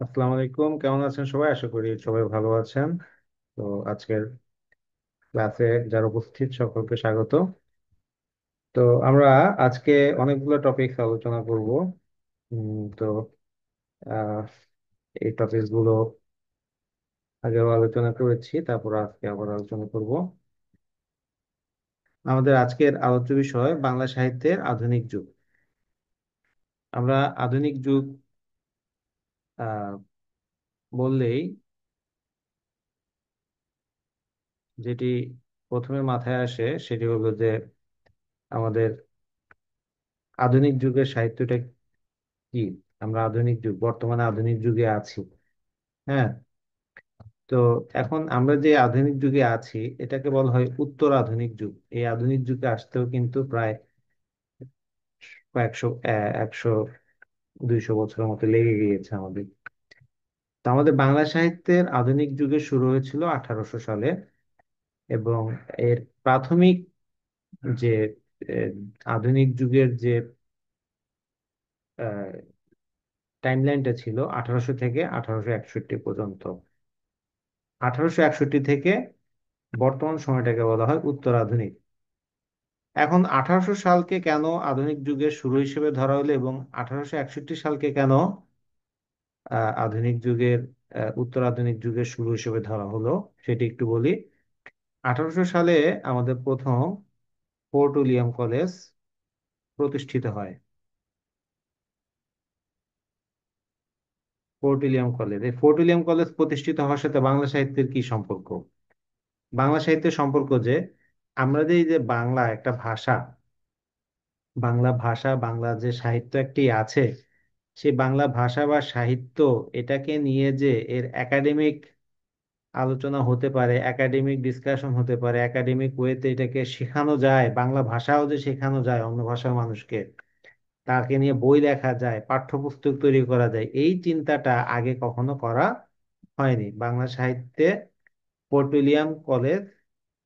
আসসালামু আলাইকুম, কেমন আছেন সবাই? আশা করি সবাই ভালো আছেন। তো আজকের ক্লাসে যারা উপস্থিত সকলকে স্বাগত। তো আমরা আজকে অনেকগুলো টপিক আলোচনা করব। তো আহ, এই টপিক গুলো আগেও আলোচনা করেছি, তারপর আজকে আবার আলোচনা করব। আমাদের আজকের আলোচ্য বিষয় বাংলা সাহিত্যের আধুনিক যুগ। আমরা আধুনিক যুগ আহ, বললেই যেটি প্রথমে মাথায় আসে সেটি হলো যে আমাদের আধুনিক যুগের সাহিত্যটা কি। আমরা আধুনিক যুগ, বর্তমানে আধুনিক যুগে আছি। হ্যাঁ। তো এখন আমরা যে আধুনিক যুগে আছি এটাকে বলা হয় উত্তর আধুনিক যুগ। এই আধুনিক যুগে আসতেও কিন্তু প্রায় কয়েকশো 100-200 বছরের মতো লেগে গিয়েছে আমাদের। তো আমাদের বাংলা সাহিত্যের আধুনিক যুগে শুরু হয়েছিল 1800 সালে, এবং এর প্রাথমিক যে আহ, আধুনিক যুগের যে টাইমলাইনটা ছিল 1800 থেকে 1861 পর্যন্ত। 1861 থেকে বর্তমান সময়টাকে বলা হয় উত্তর আধুনিক। এখন 1800 সালকে কেন আধুনিক যুগের শুরু হিসেবে ধরা হলো এবং 1861 সালকে কেন আধুনিক যুগের উত্তর আধুনিক যুগের শুরু হিসেবে ধরা হলো সেটি একটু বলি। 1800 সালে আমাদের প্রথম ফোর্ট উইলিয়াম কলেজ প্রতিষ্ঠিত হয়। ফোর্ট উইলিয়াম কলেজ, এই ফোর্ট উইলিয়াম কলেজ প্রতিষ্ঠিত হওয়ার সাথে বাংলা সাহিত্যের কি সম্পর্ক? বাংলা সাহিত্যের সম্পর্ক যে আমরা যে এই যে বাংলা একটা ভাষা, বাংলা ভাষা, বাংলা যে সাহিত্য একটি আছে, সেই বাংলা ভাষা বা সাহিত্য এটাকে নিয়ে যে এর একাডেমিক আলোচনা হতে পারে, একাডেমিক ডিসকাশন হতে পারে, একাডেমিক ওয়েতে এটাকে শেখানো যায়, বাংলা ভাষাও যে শেখানো যায় অন্য ভাষার মানুষকে, তাকে নিয়ে বই লেখা যায়, পাঠ্যপুস্তক তৈরি করা যায়, এই চিন্তাটা আগে কখনো করা হয়নি বাংলা সাহিত্যে। ফোর্ট উইলিয়াম কলেজ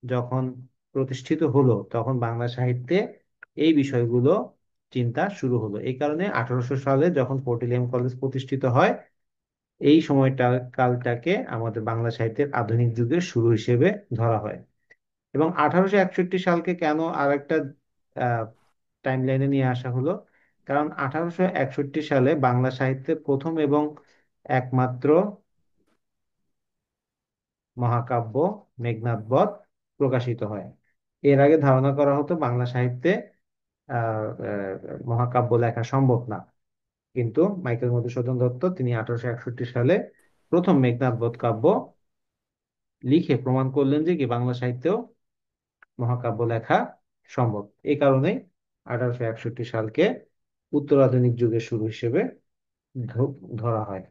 যখন প্রতিষ্ঠিত হলো তখন বাংলা সাহিত্যে এই বিষয়গুলো চিন্তা শুরু হলো। এই কারণে 1800 সালে যখন ফোর্ট উইলিয়াম কলেজ প্রতিষ্ঠিত হয়, এই সময়টা কালটাকে আমাদের বাংলা সাহিত্যের আধুনিক যুগের শুরু হিসেবে ধরা হয়। এবং 1861 সালকে কেন আর একটা টাইম লাইনে নিয়ে আসা হলো? কারণ 1861 সালে বাংলা সাহিত্যের প্রথম এবং একমাত্র মহাকাব্য মেঘনাদ বধ প্রকাশিত হয়। এর আগে ধারণা করা হতো বাংলা সাহিত্যে মহাকাব্য লেখা সম্ভব না, কিন্তু মাইকেল মধুসূদন দত্ত তিনি 1861 সালে প্রথম মেঘনাদ বধ কাব্য লিখে প্রমাণ করলেন যে কি বাংলা সাহিত্যেও মহাকাব্য লেখা সম্ভব। এই কারণে 1861 সালকে উত্তর আধুনিক যুগের শুরু হিসেবে ধরা হয়।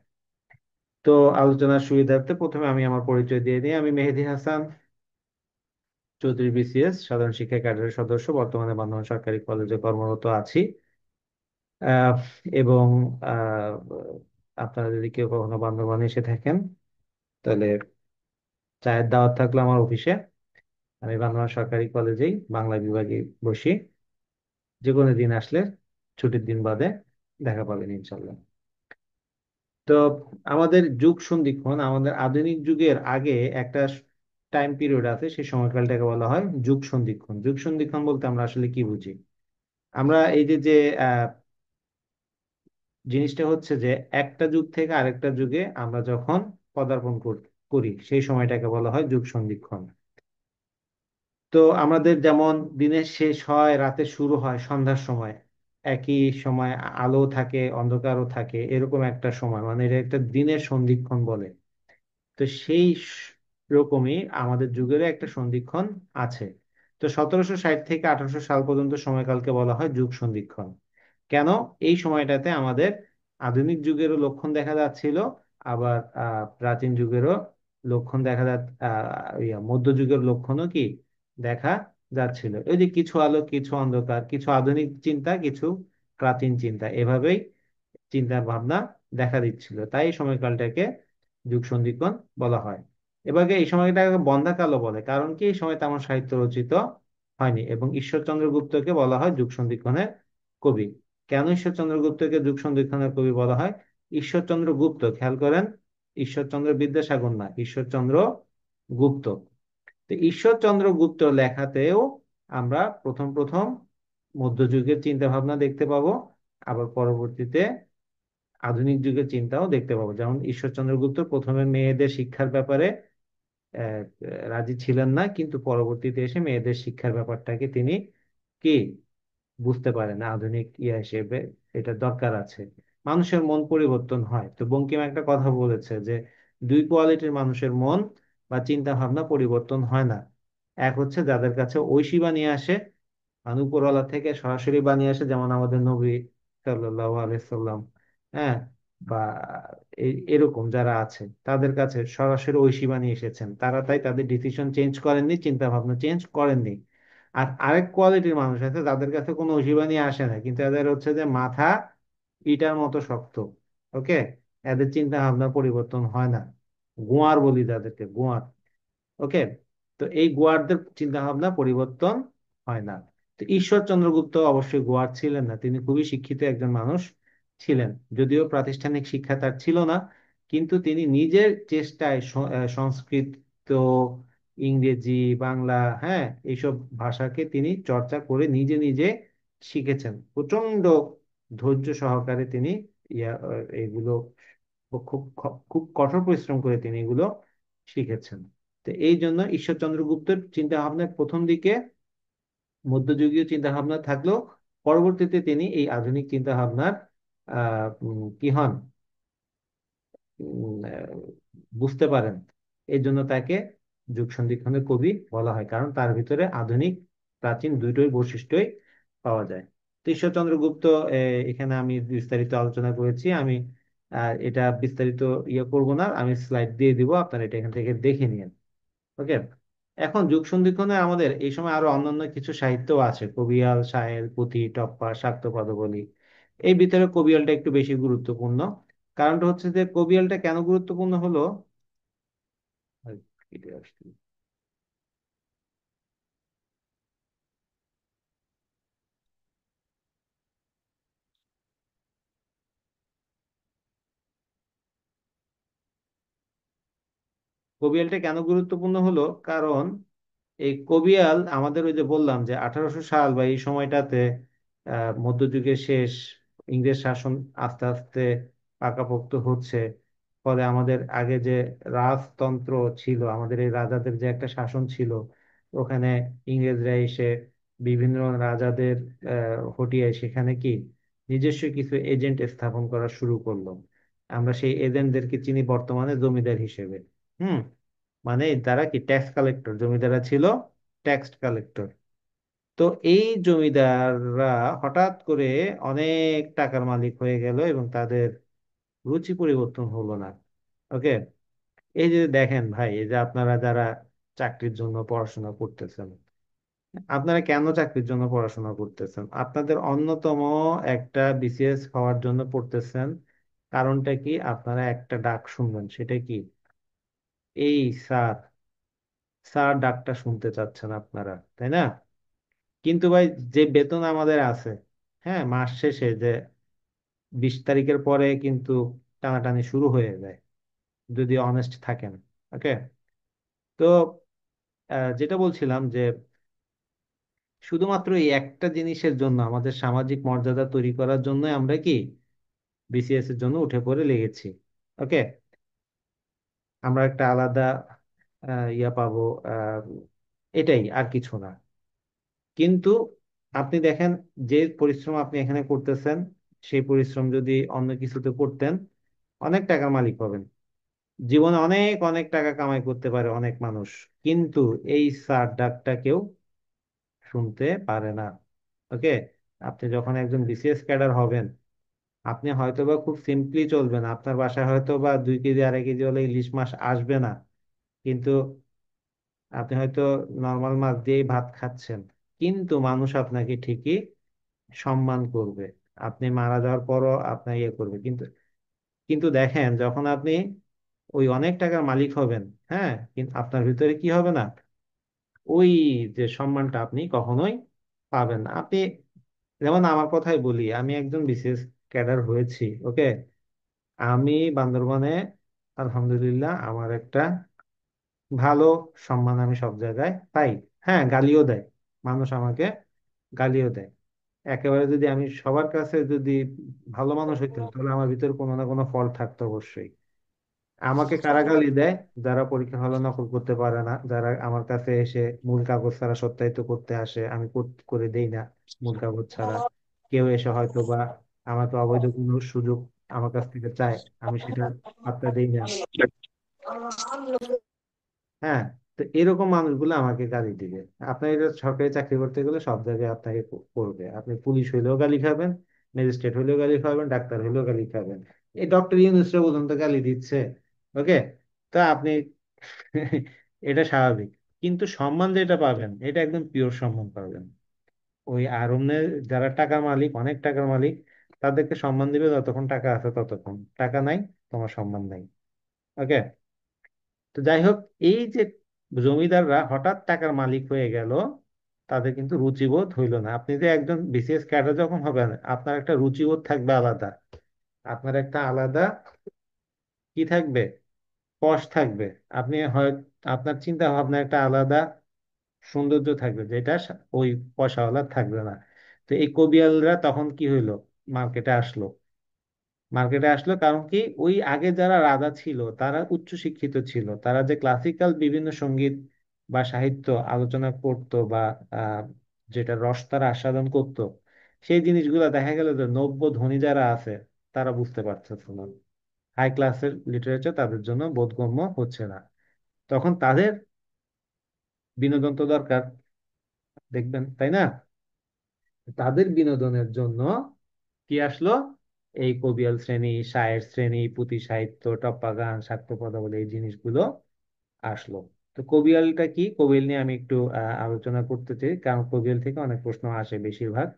তো আলোচনার সুবিধার্থে প্রথমে আমি আমার পরিচয় দিয়ে দিই। আমি মেহেদী হাসান চৌধুরী, বিসিএস সাধারণ শিক্ষা ক্যাডারের সদস্য, বর্তমানে বান্দরবান সরকারি কলেজে কর্মরত আছি। আহ, এবং আহ, আপনারা যদি কেউ কখনো বান্দরবানে এসে থাকেন তাহলে চায়ের দাওয়াত থাকলো আমার অফিসে। আমি বান্দরবান সরকারি কলেজেই বাংলা বিভাগে বসি। যে কোনো দিন আসলে ছুটির দিন বাদে দেখা পাবেন ইনশাল্লাহ। তো আমাদের যুগ সন্ধিক্ষণ, আমাদের আধুনিক যুগের আগে একটা টাইম পিরিয়ড আছে, সেই সময়কালটাকে বলা হয় যুগ সন্ধিক্ষণ। যুগ সন্ধিক্ষণ বলতে আমরা আসলে কি বুঝি? আমরা এই যে যে আহ, জিনিসটা হচ্ছে যে একটা যুগ থেকে আরেকটা যুগে আমরা যখন পদার্পণ করি সেই সময়টাকে বলা হয় যুগ সন্ধিক্ষণ। তো আমাদের যেমন দিনের শেষ হয়, রাতে শুরু হয় সন্ধ্যার সময়, একই সময় আলো থাকে অন্ধকারও থাকে, এরকম একটা সময়, মানে এটা একটা দিনের সন্ধিক্ষণ বলে। তো সেই রকমই আমাদের যুগেরও একটা সন্ধিক্ষণ আছে। তো 1760 থেকে 1800 সাল পর্যন্ত সময়কালকে বলা হয় যুগ সন্ধিক্ষণ। কেন? এই সময়টাতে আমাদের আধুনিক যুগেরও লক্ষণ দেখা যাচ্ছিল, আবার প্রাচীন যুগেরও লক্ষণ দেখা মধ্যযুগের লক্ষণও কি দেখা যাচ্ছিল। এই যে কিছু আলো কিছু অন্ধকার, কিছু আধুনিক চিন্তা কিছু প্রাচীন চিন্তা, এভাবেই চিন্তার ভাবনা দেখা দিচ্ছিল, তাই এই সময়কালটাকে যুগ সন্ধিক্ষণ বলা হয়। এবারে এই সময়টাকে বন্ধ্যাকালও বলে, কারণ কি এই সময় তেমন সাহিত্য রচিত হয়নি। এবং ঈশ্বরচন্দ্র গুপ্তকে বলা হয় যুগ সন্ধিক্ষণের কবি। কেন ঈশ্বরচন্দ্র গুপ্তকে যুগ সন্ধিক্ষণের কবি বলা হয়? ঈশ্বরচন্দ্র গুপ্ত, খেয়াল করেন, ঈশ্বরচন্দ্র বিদ্যাসাগর না, ঈশ্বরচন্দ্র গুপ্ত। তো ঈশ্বরচন্দ্র গুপ্ত লেখাতেও আমরা প্রথম প্রথম মধ্যযুগের চিন্তা ভাবনা দেখতে পাবো, আবার পরবর্তীতে আধুনিক যুগের চিন্তাও দেখতে পাবো। যেমন ঈশ্বরচন্দ্র গুপ্ত প্রথমে মেয়েদের শিক্ষার ব্যাপারে আহ, রাজি ছিলেন না, কিন্তু পরবর্তীতে এসে মেয়েদের শিক্ষার ব্যাপারটাকে তিনি কি বুঝতে পারেন আধুনিক ইয়া হিসেবে এটা দরকার আছে। মানুষের মন পরিবর্তন হয়, তো বঙ্কিম একটা কথা বলেছে যে দুই কোয়ালিটির মানুষের মন বা চিন্তা ভাবনা পরিবর্তন হয় না। এক হচ্ছে যাদের কাছে ঐশী বাণী আসে, মানে উপরওয়ালা থেকে সরাসরি বানিয়ে আসে, যেমন আমাদের নবী সাল্লাল্লাহু আলাইহি সাল্লাম, হ্যাঁ, বা এরকম যারা আছে তাদের কাছে সরাসরি ঐশী বাণী এসেছেন, তারা তাই তাদের ডিসিশন চেঞ্জ করেননি, চিন্তা ভাবনা চেঞ্জ করেননি। আর আরেক কোয়ালিটির মানুষ আছে যাদের কাছে কোনো ঐশী বাণী আসে না, কিন্তু এদের হচ্ছে যে মাথা ইটার মতো শক্ত। ওকে, এদের চিন্তা ভাবনা পরিবর্তন হয় না, গোয়ার বলি যাদেরকে, গোয়ার। ওকে, তো এই গোয়ারদের চিন্তা ভাবনা পরিবর্তন হয় না। তো ঈশ্বরচন্দ্র গুপ্ত অবশ্যই গোয়ার ছিলেন না, তিনি খুবই শিক্ষিত একজন মানুষ ছিলেন, যদিও প্রাতিষ্ঠানিক শিক্ষা তার ছিল না, কিন্তু তিনি নিজের চেষ্টায় সংস্কৃত, ইংরেজি, বাংলা, হ্যাঁ, এইসব ভাষাকে তিনি চর্চা করে নিজে নিজে শিখেছেন প্রচন্ড ধৈর্য সহকারে। তিনি এইগুলো খুব কঠোর পরিশ্রম করে তিনি এগুলো শিখেছেন। তো এই জন্য ঈশ্বরচন্দ্র গুপ্তের চিন্তা ভাবনার প্রথম দিকে মধ্যযুগীয় চিন্তা ভাবনা থাকলেও পরবর্তীতে তিনি এই আধুনিক চিন্তা ভাবনার কি হন, বুঝতে পারেন। এই জন্য তাকে যুগ সন্ধিক্ষণের কবি বলা হয়, কারণ তার ভিতরে আধুনিক প্রাচীন দুইটোই বৈশিষ্ট্যই পাওয়া যায়। তো ঈশ্বরচন্দ্র গুপ্ত এখানে আমি বিস্তারিত আলোচনা করেছি। আমি এটা বিস্তারিত ইয়ে করব না, আমি স্লাইড দিয়ে দিব, আপনারা এটা এখান থেকে দেখে নিন। ওকে, এখন যুগ সন্ধিক্ষণে আমাদের এই সময় আরো অন্যান্য কিছু সাহিত্য আছে, কবিয়াল, শায়ের, পুঁথি, টপ্পা, শাক্ত পদবলী। এই ভিতরে কবিয়ালটা একটু বেশি গুরুত্বপূর্ণ। কারণটা হচ্ছে যে কবিয়ালটা কেন গুরুত্বপূর্ণ হলো, কবিয়ালটা কেন গুরুত্বপূর্ণ হলো, কারণ এই কবিয়াল আমাদের ওই যে বললাম যে 1800 সাল বা এই সময়টাতে মধ্যযুগের শেষ, ইংরেজ শাসন আস্তে আস্তে পাকাপোক্ত হচ্ছে। ফলে আমাদের আগে যে রাজতন্ত্র ছিল, আমাদের এই রাজাদের যে একটা শাসন ছিল, ওখানে ইংরেজরা এসে বিভিন্ন রাজাদের হটিয়ে সেখানে কি নিজস্ব কিছু এজেন্ট স্থাপন করা শুরু করলো। আমরা সেই এজেন্টদেরকে চিনি বর্তমানে জমিদার হিসেবে। হুম, মানে তারা কি ট্যাক্স কালেক্টর, জমিদাররা ছিল ট্যাক্স কালেক্টর। তো এই জমিদাররা হঠাৎ করে অনেক টাকার মালিক হয়ে গেল এবং তাদের রুচি পরিবর্তন হলো না। ওকে, এই যে দেখেন ভাই, এই যে আপনারা যারা চাকরির জন্য পড়াশোনা করতেছেন, আপনারা কেন চাকরির জন্য পড়াশোনা করতেছেন? আপনাদের অন্যতম একটা বিসিএস হওয়ার জন্য পড়তেছেন। কারণটা কি? আপনারা একটা ডাক শুনবেন, সেটা কি? এই স্যার, স্যার ডাকটা শুনতে চাচ্ছেন আপনারা, তাই না? কিন্তু ভাই, যে বেতন আমাদের আছে, হ্যাঁ, মাস শেষে যে 20 তারিখের পরে কিন্তু টানাটানি শুরু হয়ে যায় যদি অনেস্ট থাকেন। ওকে, তো যেটা বলছিলাম যে শুধুমাত্র এই একটা জিনিসের জন্য, আমাদের সামাজিক মর্যাদা তৈরি করার জন্য আমরা কি বিসিএস এর জন্য উঠে পড়ে লেগেছি। ওকে, আমরা একটা আলাদা ইয়া পাবো, আহ, এটাই, আর কিছু না। কিন্তু আপনি দেখেন, যে পরিশ্রম আপনি এখানে করতেছেন, সেই পরিশ্রম যদি অন্য কিছুতে করতেন, অনেক টাকার মালিক হবেন, জীবনে অনেক অনেক টাকা কামাই করতে পারে অনেক মানুষ, কিন্তু এই স্যার ডাকটা কেউ শুনতে পারে না। ওকে, আপনি যখন একজন বিসিএস ক্যাডার হবেন, আপনি হয়তোবা খুব সিম্পলি চলবেন, আপনার বাসায় হয়তো বা 2 কেজি 2.5 কেজি হলে ইলিশ মাছ আসবে না, কিন্তু আপনি হয়তো নর্মাল মাছ দিয়েই ভাত খাচ্ছেন, কিন্তু মানুষ আপনাকে ঠিকই সম্মান করবে। আপনি মারা যাওয়ার পরও আপনার ইয়ে করবে, কিন্তু কিন্তু দেখেন, যখন আপনি ওই অনেক টাকার মালিক হবেন, হ্যাঁ, কিন্তু আপনার ভিতরে কি হবে না, ওই যে সম্মানটা আপনি কখনোই পাবেন না। আপনি, যেমন আমার কথাই বলি, আমি একজন বিসিএস ক্যাডার হয়েছি। ওকে, আমি বান্দরবনে আলহামদুলিল্লাহ আমার একটা ভালো সম্মান আমি সব জায়গায় পাই। হ্যাঁ, গালিও দেয়, মানুষ আমাকে গালিও দেয়। একেবারে যদি আমি সবার কাছে যদি ভালো মানুষ হইতাম, তাহলে আমার ভিতরে কোনো না কোনো ফল থাকতো অবশ্যই। আমাকে কারা গালি দেয়? যারা পরীক্ষা হলে নকল করতে পারে না, যারা আমার কাছে এসে মূল কাগজ ছাড়া সত্যায়িত করতে আসে, আমি করে দেই না মূল কাগজ ছাড়া। কেউ এসে হয়তো বা আমাকে অবৈধ কোনো সুযোগ আমার কাছ থেকে চায়, আমি সেটা পাত্তা দেই না। হ্যাঁ, তো এরকম মানুষগুলো আমাকে গালি দিবে। আপনার এটা সরকারি চাকরি করতে গেলে সব জায়গায় আপনাকে করবে। আপনি পুলিশ হইলেও গালি খাবেন, ম্যাজিস্ট্রেট হইলেও গালি খাবেন, ডাক্তার হইলেও গালি খাবেন। এই ডক্টর ইউনূসরা পর্যন্ত গালি দিচ্ছে। ওকে, তা আপনি এটা স্বাভাবিক। কিন্তু সম্মান যেটা পাবেন, এটা একদম পিওর সম্মান পাবেন। ওই আরণ্যের যারা টাকা মালিক, অনেক টাকার মালিক, তাদেরকে সম্মান দিবে যতক্ষণ টাকা আছে ততক্ষণ। টাকা নাই, তোমার সম্মান নাই। ওকে, তো যাই হোক, এই যে জমিদাররা হঠাৎ টাকার মালিক হয়ে গেল, তাদের কিন্তু রুচিবোধ হইল না। আপনি যে একজন বিসিএস ক্যাডার যখন হবেন, আপনার একটা রুচিবোধ থাকবে আলাদা। আপনার একটা আলাদা কি থাকবে, পশ থাকবে। আপনি হয় আপনার চিন্তা ভাবনা একটা আলাদা সৌন্দর্য থাকবে, যেটা ওই পয়সাওয়ালা থাকবে না। তো এই কবিয়ালরা তখন কি হইলো, মার্কেটে আসলো। মার্কেটে আসলো কারণ কি, ওই আগে যারা রাজা ছিল তারা উচ্চ শিক্ষিত ছিল, তারা যে ক্লাসিক্যাল বিভিন্ন সঙ্গীত বা সাহিত্য আলোচনা করতো বা আহ, যেটা রস তারা আস্বাদন করতো, সেই জিনিসগুলো দেখা গেল যে নব্য ধনী যারা আছে তারা বুঝতে পারতেছে না। হাই ক্লাসের লিটারেচার তাদের জন্য বোধগম্য হচ্ছে না। তখন তাদের বিনোদন তো দরকার, দেখবেন তাই না? তাদের বিনোদনের জন্য কি আসলো, এই কবিয়াল শ্রেণী, শায়ের শ্রেণী, পুঁথি সাহিত্য, টপ্পা গান, শাক্ত পদাবলী, এই জিনিসগুলো আসলো। তো কবিয়ালটা কি, কবিয়াল নিয়ে আমি একটু আলোচনা করতে চাই, কারণ কবিয়াল থেকে অনেক প্রশ্ন আসে বেশিরভাগ।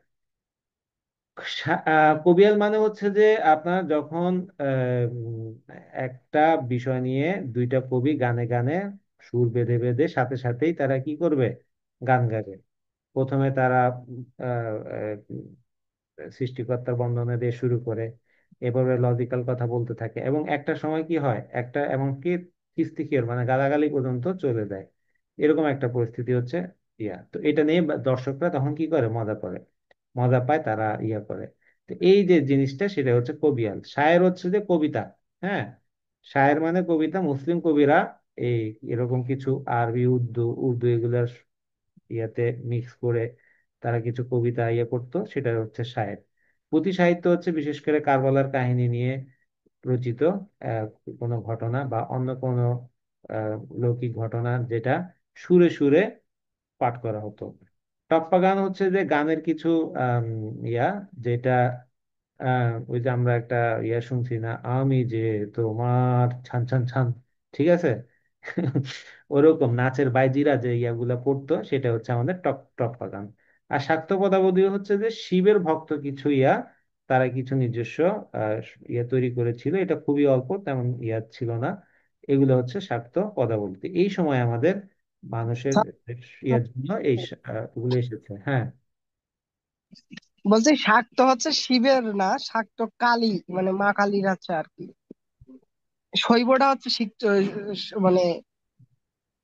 কবিয়াল মানে হচ্ছে যে আপনার যখন একটা বিষয় নিয়ে দুইটা কবি গানে গানে সুর বেঁধে বেঁধে সাথে সাথেই তারা কি করবে, গান গাবে। প্রথমে তারা সৃষ্টিকর্তার বন্দনা দিয়ে শুরু করে, এভাবে লজিক্যাল কথা বলতে থাকে, এবং একটা সময় কি হয়, একটা এমনকি কিস্তিকিয়ার মানে গালাগালি পর্যন্ত চলে যায়। এরকম একটা পরিস্থিতি হচ্ছে। তো এটা নিয়ে দর্শকরা তখন কি করে, মজা করে, মজা পায়, তারা করে। তো এই যে জিনিসটা, সেটা হচ্ছে কবিয়াল। শায়ের হচ্ছে যে কবিতা। হ্যাঁ, শায়ের মানে কবিতা। মুসলিম কবিরা এই এরকম কিছু আরবি, উর্দু উর্দু এগুলার ইয়াতে মিক্স করে তারা কিছু কবিতা করতো, সেটা হচ্ছে শায়ের। পুঁথি সাহিত্য হচ্ছে বিশেষ করে কারবালার কাহিনী নিয়ে রচিত আহ, কোনো ঘটনা বা অন্য কোনো আহ, লৌকিক ঘটনা, যেটা সুরে সুরে পাঠ করা হতো। টপ্পা গান হচ্ছে যে গানের কিছু আম, ইয়া যেটা ওই যে আমরা একটা শুনছি না, আমি যে তোমার ছান ছান ছান, ঠিক আছে? ওরকম নাচের বাইজিরা যে ইয়াগুলা করতো, সেটা হচ্ছে আমাদের টপ্পা গান। আর শাক্ত পদাবলী হচ্ছে যে শিবের ভক্ত কিছু তারা কিছু নিজস্ব আহ, তৈরি করেছিল। এটা খুবই অল্প, তেমন ছিল না। এগুলো হচ্ছে শাক্ত পদাবলী। এই সময় আমাদের মানুষের জন্য ওগুলো এসেছে। হ্যাঁ, বলছি শাক্ত হচ্ছে শিবের না, শাক্ত কালী, মানে মা কালীর আছে আর কি। শৈবটা হচ্ছে মানে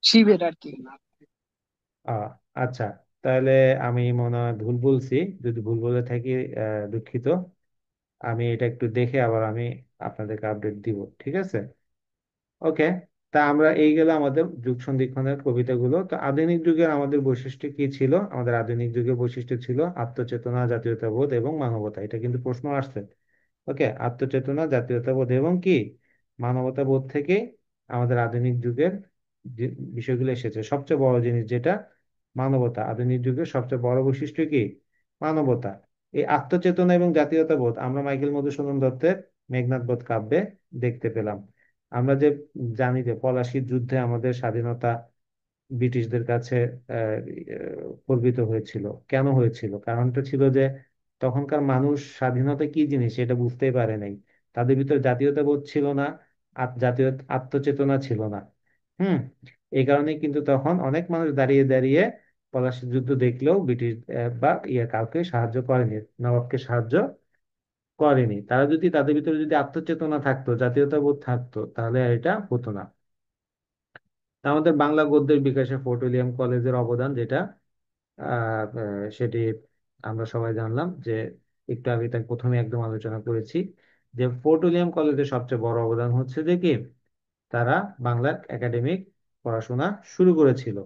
শিবের আর কি। আহ, আচ্ছা, তাহলে আমি মনে হয় ভুল বলছি। যদি ভুল বলে থাকি দুঃখিত। আমি এটা একটু দেখে আবার আমি আপনাদেরকে আপডেট দিব, ঠিক আছে? ওকে, তা আমরা এই গেল আমাদের যুগ সন্ধিক্ষণের কবিতাগুলো। তো আধুনিক যুগের আমাদের বৈশিষ্ট্য কি ছিল? আমাদের আধুনিক যুগের বৈশিষ্ট্য ছিল আত্মচেতনা, জাতীয়তাবোধ এবং মানবতা। এটা কিন্তু প্রশ্ন আসছে। ওকে, আত্মচেতনা, জাতীয়তাবোধ এবং কি মানবতাবোধ থেকে আমাদের আধুনিক যুগের যে বিষয়গুলো এসেছে। সবচেয়ে বড় জিনিস যেটা, মানবতা। আধুনিক যুগের সবচেয়ে বড় বৈশিষ্ট্য কি, মানবতা। এই আত্মচেতনা এবং জাতীয়তাবোধ আমরা মাইকেল মধুসূদন দত্তের মেঘনাদ বধ কাব্যে দেখতে পেলাম। আমরা যে জানি যে পলাশির যুদ্ধে আমাদের স্বাধীনতা ব্রিটিশদের কাছে গর্বিত হয়েছিল। কেন হয়েছিল? কারণটা ছিল যে তখনকার মানুষ স্বাধীনতা কি জিনিস এটা বুঝতেই পারে নাই। তাদের ভিতর জাতীয়তাবোধ ছিল না, জাতীয় আত্মচেতনা ছিল না। হুম, এই কারণে কিন্তু তখন অনেক মানুষ দাঁড়িয়ে দাঁড়িয়ে পলাশির যুদ্ধ দেখলেও ব্রিটিশ বা কাউকে সাহায্য করেনি, নবাবকে সাহায্য করেনি। তারা যদি তাদের ভিতরে যদি আত্মচেতনা থাকতো, জাতীয়তাবোধ থাকতো, তাহলে এটা হতো না। আমাদের বাংলা গদ্যের বিকাশে ফোর্ট উইলিয়াম কলেজের অবদান যেটা, সেটি আমরা সবাই জানলাম যে, একটু আগে তার প্রথমে একদম আলোচনা করেছি যে ফোর্ট উইলিয়াম কলেজের সবচেয়ে বড় অবদান হচ্ছে যে কি, তারা বাংলার একাডেমিক পড়াশোনা শুরু করেছিল।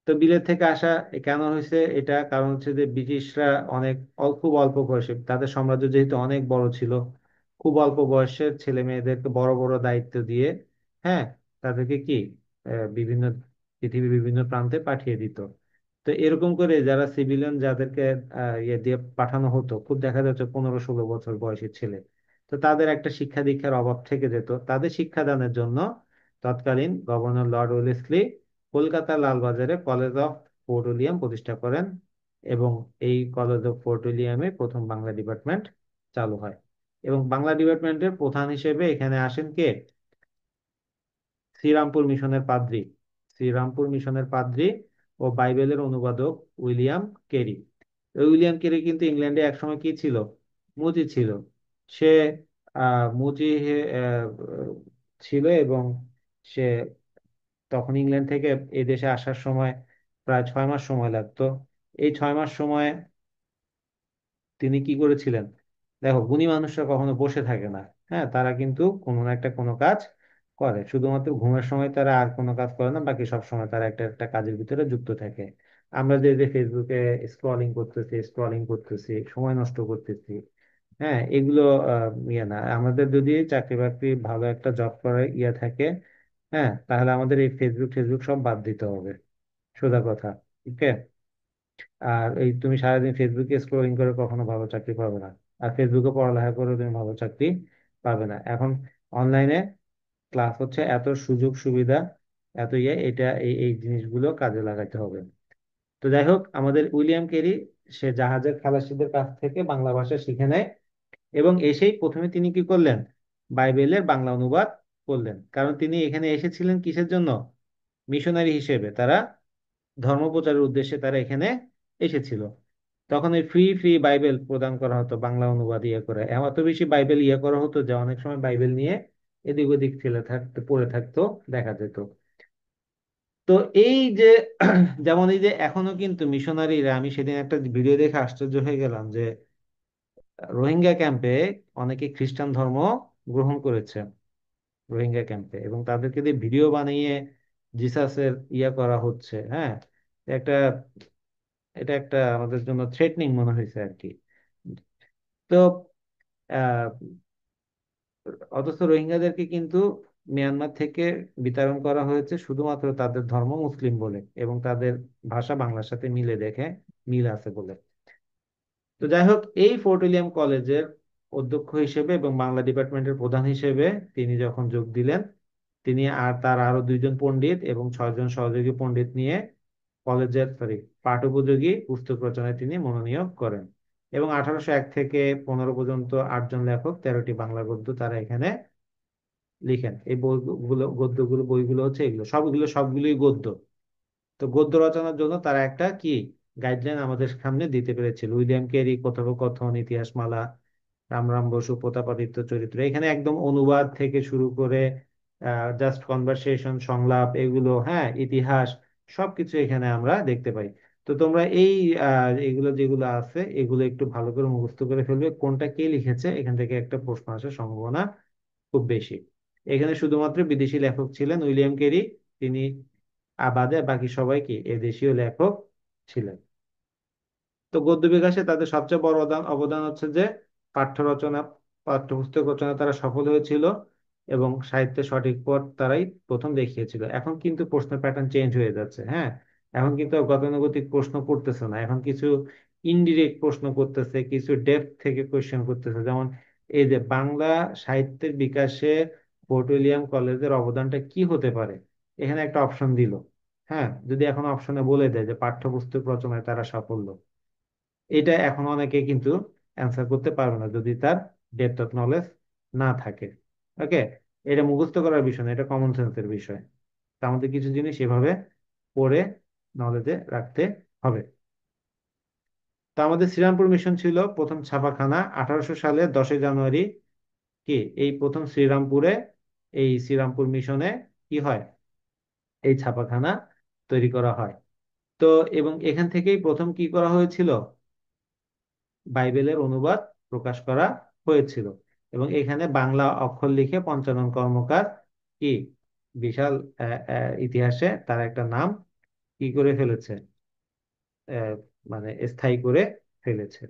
তো বিলেত থেকে আসা কেন হয়েছে এটা, কারণ হচ্ছে যে ব্রিটিশরা অনেক খুব অল্প বয়সে, তাদের সাম্রাজ্য যেহেতু অনেক বড় ছিল, খুব অল্প বয়সের ছেলে মেয়েদেরকে বড় বড় দায়িত্ব দিয়ে, হ্যাঁ, তাদেরকে কি বিভিন্ন পৃথিবীর বিভিন্ন প্রান্তে পাঠিয়ে দিত। তো এরকম করে যারা সিভিলিয়ান, যাদেরকে ইয়ে দিয়ে পাঠানো হতো, খুব দেখা যাচ্ছে 15-16 বছর বয়সী ছেলে, তো তাদের একটা শিক্ষা দীক্ষার অভাব থেকে যেত। তাদের শিক্ষাদানের জন্য তৎকালীন গভর্নর লর্ড ওয়েলেসলি কলকাতার লালবাজারে কলেজ অফ ফোর্ট উইলিয়াম প্রতিষ্ঠা করেন, এবং এই কলেজ অফ ফোর্ট উইলিয়ামে প্রথম বাংলা ডিপার্টমেন্ট চালু হয়। এবং বাংলা ডিপার্টমেন্টের প্রধান হিসেবে এখানে আসেন কে? শ্রীরামপুর মিশনের পাদ্রী, শ্রীরামপুর মিশনের পাদ্রী ও বাইবেলের অনুবাদক উইলিয়াম কেরি। ওই উইলিয়াম কেরি কিন্তু ইংল্যান্ডে একসময় কি ছিল? মুচি ছিল। সে মুচি ছিল, এবং সে তখন ইংল্যান্ড থেকে এই দেশে আসার সময় প্রায় 6 মাস সময় লাগতো। এই 6 মাস সময় তিনি কি করেছিলেন? দেখো, গুণী মানুষরা কখনো বসে থাকে না। হ্যাঁ, তারা কিন্তু কোনো না একটা কোনো কাজ করে, শুধুমাত্র ঘুমের সময় তারা আর কোনো কাজ করে না, বাকি সব সময় তারা একটা একটা কাজের ভিতরে যুক্ত থাকে। আমরা যে যে ফেসবুকে স্ক্রলিং করতেছি, সময় নষ্ট করতেছি, হ্যাঁ, এগুলো ইয়ে না। আমাদের যদি চাকরি বাকরি ভালো একটা জব করে ইয়ে থাকে, হ্যাঁ, তাহলে আমাদের এই ফেসবুক ফেসবুক সব বাদ দিতে হবে, সোজা কথা। ঠিক আছে? আর এই তুমি সারাদিন ফেসবুকে স্ক্রলিং করে কখনো ভালো চাকরি পাবে না। আর ফেসবুকে পড়ালেখা করে তুমি ভালো চাকরি পাবে না। এখন অনলাইনে ক্লাস হচ্ছে, এত সুযোগ সুবিধা, এত ইয়ে, এটা এই এই জিনিসগুলো কাজে লাগাতে হবে। তো যাই হোক, আমাদের উইলিয়াম কেরি, সে জাহাজের খালাসিদের কাছ থেকে বাংলা ভাষা শিখে নেয়, এবং এসেই প্রথমে তিনি কি করলেন? বাইবেলের বাংলা অনুবাদ করলেন। কারণ তিনি এখানে এসেছিলেন কিসের জন্য? মিশনারি হিসেবে, তারা ধর্ম প্রচারের উদ্দেশ্যে তারা এখানে এসেছিল। তখন এই ফ্রি ফ্রি বাইবেল প্রদান করা হতো, বাংলা অনুবাদ ইয়ে করে, এত বেশি বাইবেল ইয়ে করা হতো যে অনেক সময় বাইবেল নিয়ে এদিক ওদিক ঠেলে থাকতে পড়ে থাকতো, দেখা যেত। তো এই যে যেমন এই যে এখনো কিন্তু মিশনারিরা, আমি সেদিন একটা ভিডিও দেখে আশ্চর্য হয়ে গেলাম যে রোহিঙ্গা ক্যাম্পে অনেকে খ্রিস্টান ধর্ম গ্রহণ করেছে, রোহিঙ্গা ক্যাম্পে, এবং তাদেরকে দিয়ে ভিডিও বানিয়ে জিসাসের ইয়া করা হচ্ছে। হ্যাঁ, একটা, এটা একটা আমাদের জন্য থ্রেটনিং মনে হয়েছে আর কি। তো আহ, অথচ রোহিঙ্গাদেরকে কিন্তু মিয়ানমার থেকে বিতাড়ন করা হয়েছে শুধুমাত্র তাদের ধর্ম মুসলিম বলে, এবং তাদের ভাষা বাংলার সাথে মিলে দেখে, মিল আছে বলে। তো যাই হোক, এই ফোর্ট উইলিয়াম কলেজের অধ্যক্ষ হিসেবে এবং বাংলা ডিপার্টমেন্টের প্রধান হিসেবে তিনি যখন যোগ দিলেন, তিনি আর তার আরো 2জন পণ্ডিত এবং 6জন সহযোগী পণ্ডিত নিয়ে কলেজের পাঠোপযোগী পুস্তক রচনায় তিনি মনোনিয়োগ করেন। এবং 1801 থেকে 15 পর্যন্ত 8জন লেখক 13টি বাংলা গদ্য তারা এখানে লিখেন। এই বইগুলো, গদ্যগুলো, বইগুলো হচ্ছে এগুলো সবগুলো, সবগুলোই গদ্য। তো গদ্য রচনার জন্য তারা একটা কি গাইডলাইন আমাদের সামনে দিতে পেরেছিল। উইলিয়াম কেরি কথোপকথন, ইতিহাসমালা, রামরাম বসু, প্রতাপাদিত্য চরিত্র, এখানে একদম অনুবাদ থেকে শুরু করে জাস্ট কনভারসেশন, সংলাপ, এগুলো, হ্যাঁ, ইতিহাস, সবকিছু এখানে আমরা দেখতে পাই। তো তোমরা এই এগুলো যেগুলো আছে এগুলো একটু ভালো করে মুখস্থ করে ফেলবে, কোনটা কে লিখেছে, এখান থেকে একটা প্রশ্ন আসার সম্ভাবনা খুব বেশি। এখানে শুধুমাত্র বিদেশি লেখক ছিলেন উইলিয়াম কেরি, তিনি বাদে বাকি সবাই কি এদেশীয় লেখক ছিলেন। তো গদ্য বিকাশে তাদের সবচেয়ে বড় অবদান অবদান হচ্ছে যে পাঠ্য রচনা, পাঠ্যপুস্তক রচনা তারা সফল হয়েছিল, এবং সাহিত্যের সঠিক পথ তারাই প্রথম দেখিয়েছিল। এখন কিন্তু প্রশ্ন প্যাটার্ন চেঞ্জ হয়ে যাচ্ছে। হ্যাঁ, এখন কিন্তু আর গতানুগতিক প্রশ্ন করতেছে না, এখন কিছু ইনডিরেক্ট প্রশ্ন করতেছে, কিছু ডেপথ থেকে কোয়েশ্চেন করতেছে। যেমন এই যে বাংলা সাহিত্যের বিকাশে ফোর্ট উইলিয়াম কলেজের অবদানটা কি হতে পারে, এখানে একটা অপশন দিল। হ্যাঁ, যদি এখন অপশনে বলে দেয় যে পাঠ্যপুস্তক রচনায় তারা সাফল্য, এটা এখন অনেকে কিন্তু অ্যান্সার করতে পারবে না যদি তার ডেপথ অফ নলেজ না থাকে। ওকে, এটা মুখস্থ করার বিষয় না, এটা কমন সেন্সের বিষয়। তা আমাদের কিছু জিনিস এভাবে পড়ে নলেজে রাখতে হবে। তো আমাদের শ্রীরামপুর মিশন ছিল প্রথম ছাপাখানা 1800 সালে 10ই জানুয়ারি। কি এই প্রথম শ্রীরামপুরে, এই শ্রীরামপুর মিশনে কি হয়, এই ছাপাখানা তৈরি করা হয়। তো এবং এখান থেকেই প্রথম কি করা হয়েছিল, বাইবেলের অনুবাদ প্রকাশ করা হয়েছিল। এবং এখানে বাংলা অক্ষর লিখে পঞ্চানন কর্মকার কি বিশাল ইতিহাসে তার একটা নাম কি করে ফেলেছে, আহ, মানে স্থায়ী করে ফেলেছে।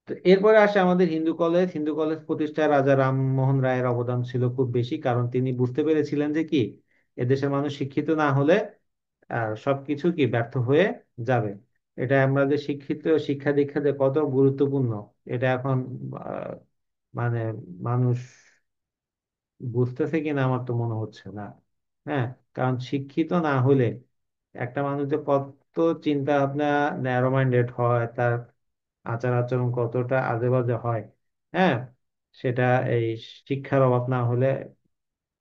তো এরপরে আসে আমাদের হিন্দু কলেজ। হিন্দু কলেজ প্রতিষ্ঠায় রাজা রামমোহন রায়ের অবদান ছিল খুব বেশি, কারণ তিনি বুঝতে পেরেছিলেন যে কি এদেশের মানুষ শিক্ষিত না হলে সবকিছু কি ব্যর্থ হয়ে যাবে। এটা আমরা যে শিক্ষিত, শিক্ষা দীক্ষা যে কত গুরুত্বপূর্ণ, এটা এখন আহ, মানে মানুষ বুঝতেছে কিনা আমার তো মনে হচ্ছে না। হ্যাঁ, কারণ শিক্ষিত না হলে একটা মানুষ যে কত চিন্তা ভাবনা, ন্যারো মাইন্ডেড হয়, তার আচার আচরণ কতটা আজে বাজে হয়। হ্যাঁ, সেটা এই শিক্ষার অভাব না হলে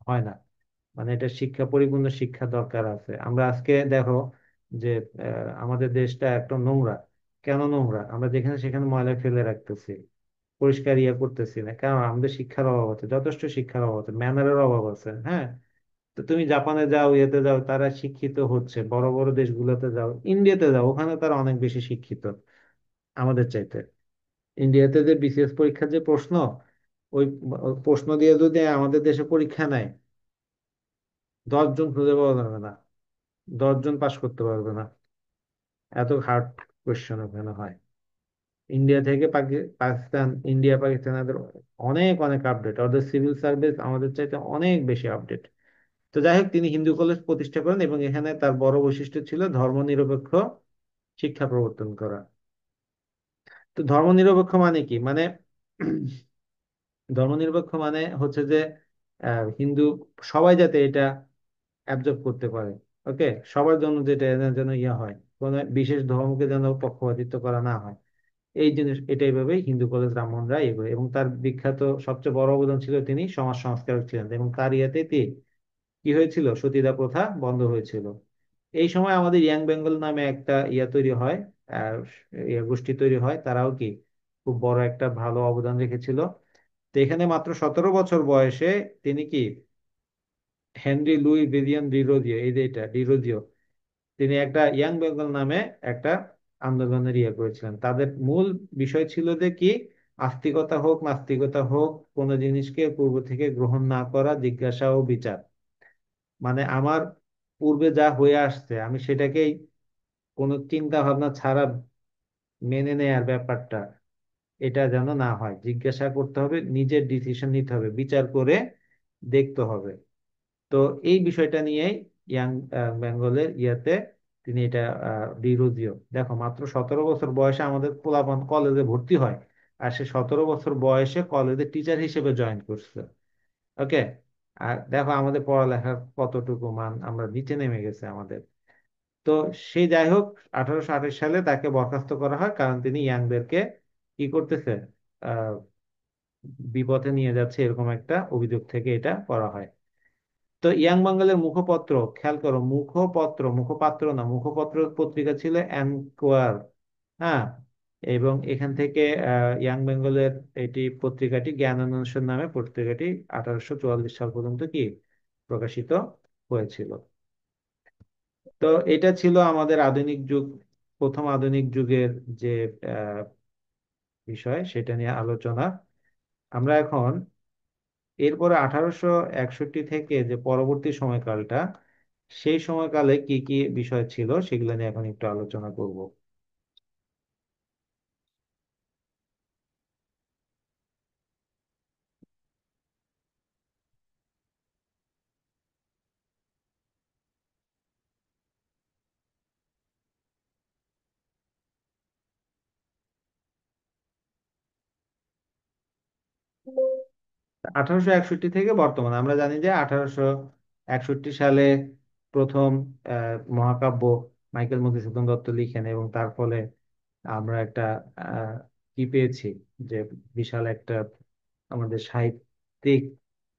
হয় না। মানে এটা শিক্ষা, পরিপূর্ণ শিক্ষা দরকার আছে। আমরা আজকে দেখো যে আমাদের দেশটা একদম নোংরা। কেন নোংরা? আমরা যেখানে সেখানে ময়লা ফেলে রাখতেছি, পরিষ্কার ইয়ে করতেছি না, কারণ আমাদের শিক্ষার অভাব আছে, যথেষ্ট শিক্ষার অভাব আছে, ম্যানারের অভাব আছে। হ্যাঁ, তো তুমি জাপানে যাও, ইয়েতে যাও, তারা শিক্ষিত হচ্ছে, বড় বড় দেশগুলোতে যাও, ইন্ডিয়াতে যাও, ওখানে তারা অনেক বেশি শিক্ষিত আমাদের চাইতে। ইন্ডিয়াতে যে বিসিএস পরীক্ষার যে প্রশ্ন, ওই প্রশ্ন দিয়ে যদি আমাদের দেশে পরীক্ষা নেয়, 10 জন খুঁজে পাওয়া যাবে না, 10 জন পাশ করতে পারবে না, এত হার্ড কোয়েশ্চেন ওখানে হয়। ইন্ডিয়া থেকে পাকিস্তান, ইন্ডিয়া পাকিস্তান এদের অনেক অনেক আপডেট, ওদের সিভিল সার্ভিস আমাদের চাইতে অনেক বেশি আপডেট। তো যাই হোক, তিনি হিন্দু কলেজ প্রতিষ্ঠা করেন এবং এখানে তার বড় বৈশিষ্ট্য ছিল ধর্মনিরপেক্ষ শিক্ষা প্রবর্তন করা। তো ধর্মনিরপেক্ষ মানে কি, মানে ধর্মনিরপেক্ষ মানে হচ্ছে যে হিন্দু সবাই যাতে এটা অ্যাবজর্ব করতে পারে। ওকে, সবার জন্য যেটা যেন ইয়া হয়, কোনো বিশেষ ধর্মকে যেন পক্ষপাতিত্ব করা না হয়। এই জিনিস, এটাই ভাবেই হিন্দু কলেজ রামমোহন রায় এগোয়। এবং তার বিখ্যাত সবচেয়ে বড় অবদান ছিল তিনি সমাজ সংস্কারক ছিলেন, এবং তার ইয়েতে কি হয়েছিল, সতীদাহ প্রথা বন্ধ হয়েছিল। এই সময় আমাদের ইয়াং বেঙ্গল নামে একটা ইয়া তৈরি হয়, আহ, ইয়া গোষ্ঠী তৈরি হয়, তারাও কি খুব বড় একটা ভালো অবদান রেখেছিল। তো এখানে মাত্র 17 বছর বয়সে তিনি কি হেনরি লুই ভিভিয়ান ডিরোজিও, এই যে এটা ডিরোজিও, তিনি একটা ইয়াং বেঙ্গল নামে একটা আন্দোলনের ইয়ে করেছিলেন। তাদের মূল বিষয় ছিল যে কি আস্তিকতা হোক নাস্তিকতা হোক, কোনো জিনিসকে পূর্ব থেকে গ্রহণ না করা, জিজ্ঞাসা ও বিচার। মানে আমার পূর্বে যা হয়ে আসছে আমি সেটাকেই কোনো চিন্তা ভাবনা ছাড়া মেনে নেয়ার ব্যাপারটা, এটা যেন না হয়। জিজ্ঞাসা করতে হবে, নিজের ডিসিশন নিতে হবে, বিচার করে দেখতে হবে। তো এই বিষয়টা নিয়েই ইয়াং বেঙ্গলের ইয়াতে তিনি এটা ডিরোজিও, দেখো মাত্র 17 বছর বয়সে আমাদের পোলাপান কলেজে ভর্তি হয়, আর সে 17 বছর বয়সে কলেজে টিচার হিসেবে জয়েন করছে। ওকে, আর দেখো আমাদের পড়ালেখার কতটুকু মান, আমরা নিচে নেমে গেছে আমাদের। তো সেই যাই হোক, 1828 সালে তাকে বরখাস্ত করা হয়, কারণ তিনি ইয়াংদেরকে কি করতেছে, আহ বিপথে নিয়ে যাচ্ছে, এরকম একটা অভিযোগ থেকে এটা করা হয়। তো ইয়াং বাঙালির মুখপত্র, খেয়াল করো, মুখপাত্র না, মুখপত্র পত্রিকা ছিল এনকোয়ার। হ্যাঁ, এবং এখান থেকে ইয়াং বেঙ্গলের এটি পত্রিকাটি, জ্ঞান অন্বেষণ নামে পত্রিকাটি 1844 সাল পর্যন্ত কি প্রকাশিত হয়েছিল। তো এটা ছিল আমাদের আধুনিক যুগ, প্রথম আধুনিক যুগের যে আহ, বিষয়, সেটা নিয়ে আলোচনা। আমরা এখন এরপরে 1861 থেকে যে পরবর্তী সময়কালটা, সেই সময়কালে কি কি বিষয় ছিল সেগুলো নিয়ে এখন একটু আলোচনা করব। 1861 থেকে বর্তমানে আমরা জানি যে 1861 সালে প্রথম মহাকাব্য মাইকেল মধুসূদন দত্ত লিখেন, এবং তার ফলে আমরা একটা আহ, কি পেয়েছি, যে বিশাল একটা আমাদের সাহিত্যিক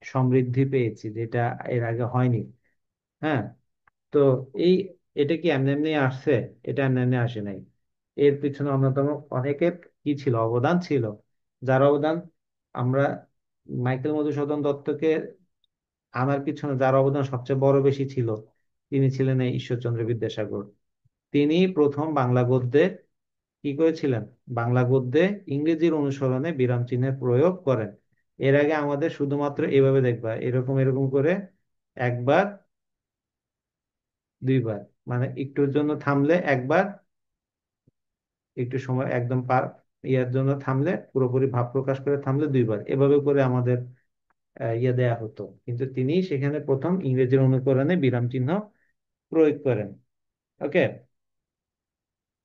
সমৃদ্ধি পেয়েছি, যেটা এর আগে হয়নি। হ্যাঁ, তো এই এটা কি এমনি এমনি আসছে? এটা এমনি এমনি আসে নাই। এর পিছনে অন্যতম অনেকের কি ছিল, অবদান ছিল, যার অবদান আমরা মাইকেল মধুসূদন দত্তকে আনার পিছনে যার অবদান সবচেয়ে বড় বেশি ছিল, তিনি ছিলেন এই ঈশ্বরচন্দ্র বিদ্যাসাগর। তিনি প্রথম বাংলা গদ্যে কি করেছিলেন, বাংলা গদ্যে ইংরেজির অনুসরণে বিরাম চিহ্নের প্রয়োগ করেন। এর আগে আমাদের শুধুমাত্র এভাবে দেখবা, এরকম এরকম করে একবার, দুইবার, মানে একটুর জন্য থামলে একবার, একটু সময় একদম ইয়ার জন্য থামলে, পুরোপুরি ভাব প্রকাশ করে থামলে দুইবার, এভাবে করে আমাদের ইয়ে দেয়া হতো। কিন্তু তিনি সেখানে প্রথম ইংরেজির অনুকরণে বিরাম চিহ্ন প্রয়োগ করেন। ওকে।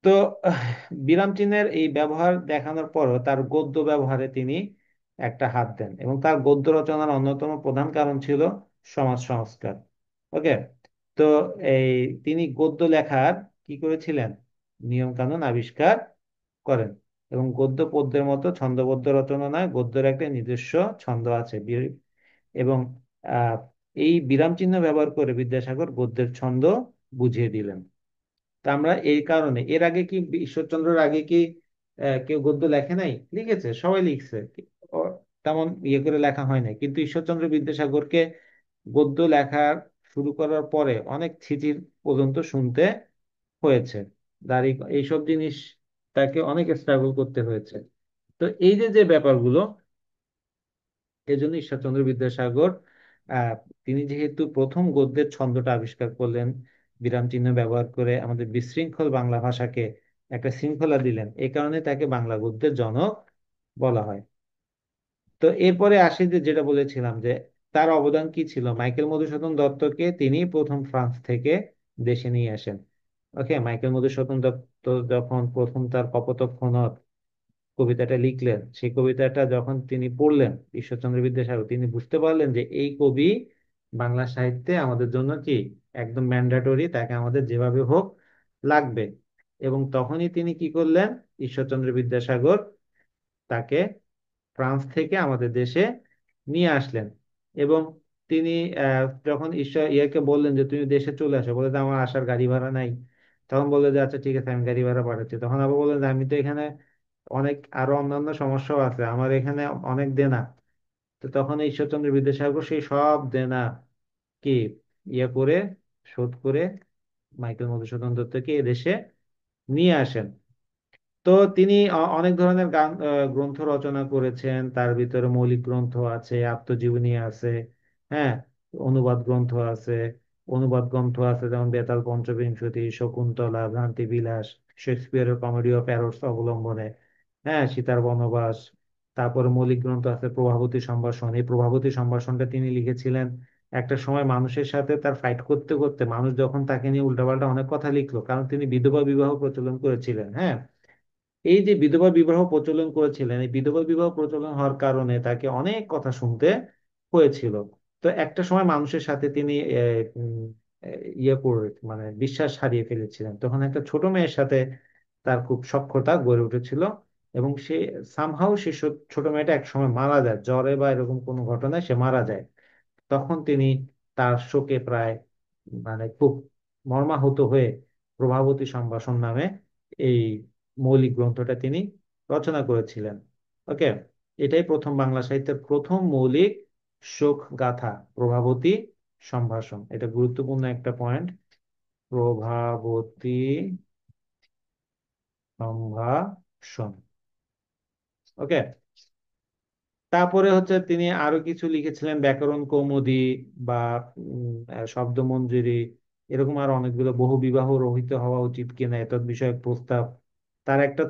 তো আহ, বিরাম চিহ্নের এই ব্যবহার দেখানোর পরও তার গদ্য ব্যবহারে তিনি একটা হাত দেন, এবং তার গদ্য রচনার অন্যতম প্রধান কারণ ছিল সমাজ সংস্কার। ওকে। তো এই তিনি গদ্য লেখার কি করেছিলেন, নিয়ম কানুন আবিষ্কার করেন। এবং গদ্য পদ্যের মতো ছন্দবদ্ধ রচনা নয়, গদ্যের একটা নিজস্ব ছন্দ আছে। এবং আহ এই বিরাম চিহ্ন ব্যবহার করে বিদ্যাসাগর গদ্যের ছন্দ বুঝিয়ে দিলেন। তা আমরা এই কারণে, এর আগে কি ঈশ্বরচন্দ্রের আগে কি কেউ গদ্য লেখে নাই? লিখেছে, সবাই লিখছে। ও- তেমন ইয়ে করে লেখা হয় নাই, কিন্তু ঈশ্বরচন্দ্র বিদ্যাসাগরকে গদ্য লেখা শুরু করার পরে অনেক থিতির পর্যন্ত শুনতে হয়েছে। এইসব জিনিস তাকে অনেক স্ট্রাগল করতে হয়েছে। তো এই যে যে ব্যাপারগুলো, এই জন্য ঈশ্বরচন্দ্র বিদ্যাসাগর আহ তিনি যেহেতু প্রথম গদ্যের ছন্দটা আবিষ্কার করলেন, বিরাম চিহ্ন ব্যবহার করে আমাদের বিশৃঙ্খল বাংলা ভাষাকে একটা শৃঙ্খলা দিলেন, এই কারণে তাকে বাংলা গদ্যের জনক বলা হয়। তো এরপরে আসি যে যেটা বলেছিলাম যে তার অবদান কি ছিল, মাইকেল মধুসূদন দত্তকে তিনি প্রথম ফ্রান্স থেকে দেশে নিয়ে আসেন। ওকে। মাইকেল মধুসূদন দত্ত যখন প্রথম তার কপোতক্ষ কবিতাটা লিখলেন, সেই কবিতাটা যখন তিনি পড়লেন, ঈশ্বরচন্দ্র বিদ্যাসাগর, তিনি বুঝতে পারলেন যে এই কবি বাংলা সাহিত্যে আমাদের জন্য কি একদম ম্যান্ডেটরি, তাকে আমাদের যেভাবে হোক লাগবে। এবং তখনই তিনি কি করলেন, ঈশ্বরচন্দ্র বিদ্যাসাগর তাকে ফ্রান্স থেকে আমাদের দেশে নিয়ে আসলেন। এবং তিনি যখন ঈশ্বর ইয়াকে বললেন যে তুমি দেশে চলে আসো, বলে যে আমার আসার গাড়ি ভাড়া নাই। তখন বললো যে আচ্ছা ঠিক আছে, আমি গাড়ি ভাড়া পাঠাচ্ছি। তখন আবার বললেন যে আমি তো এখানে অনেক আরো অন্যান্য সমস্যাও আছে, আমার এখানে অনেক দেনা। তো তখন ঈশ্বরচন্দ্র বিদ্যাসাগর সেই সব দেনা কি ইয়ে করে, শোধ করে মাইকেল মধুসূদন দত্তকে এদেশে নিয়ে আসেন। তো তিনি অনেক ধরনের গান গ্রন্থ রচনা করেছেন। তার ভিতরে মৌলিক গ্রন্থ আছে, আত্মজীবনী আছে, হ্যাঁ, অনুবাদ গ্রন্থ আছে। অনুবাদ গ্রন্থ আছে যেমন বেতাল পঞ্চবিংশতি, শকুন্তলা, ভ্রান্তি বিলাস, শেক্সপিয়ারের কমেডি অফ এরর্স অবলম্বনে, হ্যাঁ, সীতার বনবাস। তারপরে মৌলিক গ্রন্থ আছে প্রভাবতী সম্ভাষণ। এই প্রভাবতী সম্ভাষণটা তিনি লিখেছিলেন একটা সময় মানুষের সাথে তার ফাইট করতে করতে, মানুষ যখন তাকে নিয়ে উল্টাপাল্টা অনেক কথা লিখলো, কারণ তিনি বিধবা বিবাহ প্রচলন করেছিলেন। হ্যাঁ। এই যে বিধবা বিবাহ প্রচলন করেছিলেন, এই বিধবা বিবাহ প্রচলন হওয়ার কারণে তাকে অনেক কথা শুনতে হয়েছিল। তো একটা সময় মানুষের সাথে তিনি ইয়ে করে মানে বিশ্বাস হারিয়ে ফেলেছিলেন। তখন একটা ছোট মেয়ের সাথে তার খুব সখ্যতা গড়ে উঠেছিল। এবং সে সামহাও সে ছোট মেয়েটা এক সময় মারা যায়, জ্বরে বা এরকম কোনো ঘটনায় সে মারা যায়। তখন তিনি তার শোকে প্রায় মানে খুব মর্মাহত হয়ে প্রভাবতী সম্ভাষণ নামে এই মৌলিক গ্রন্থটা তিনি রচনা করেছিলেন। ওকে। এটাই প্রথম বাংলা সাহিত্যের প্রথম মৌলিক শোক গাথা, প্রভাবতী সম্ভাষণ। এটা গুরুত্বপূর্ণ একটা পয়েন্ট, প্রভাবতী সম্ভাষণ। ওকে। তারপরে হচ্ছে তিনি আরো কিছু লিখেছিলেন, ব্যাকরণ কৌমুদী বা শব্দমঞ্জুরি, এরকম আরো অনেকগুলো, বহু বিবাহ রহিত হওয়া উচিত কিনা এতদ বিষয়ক প্রস্তাব। তার একটা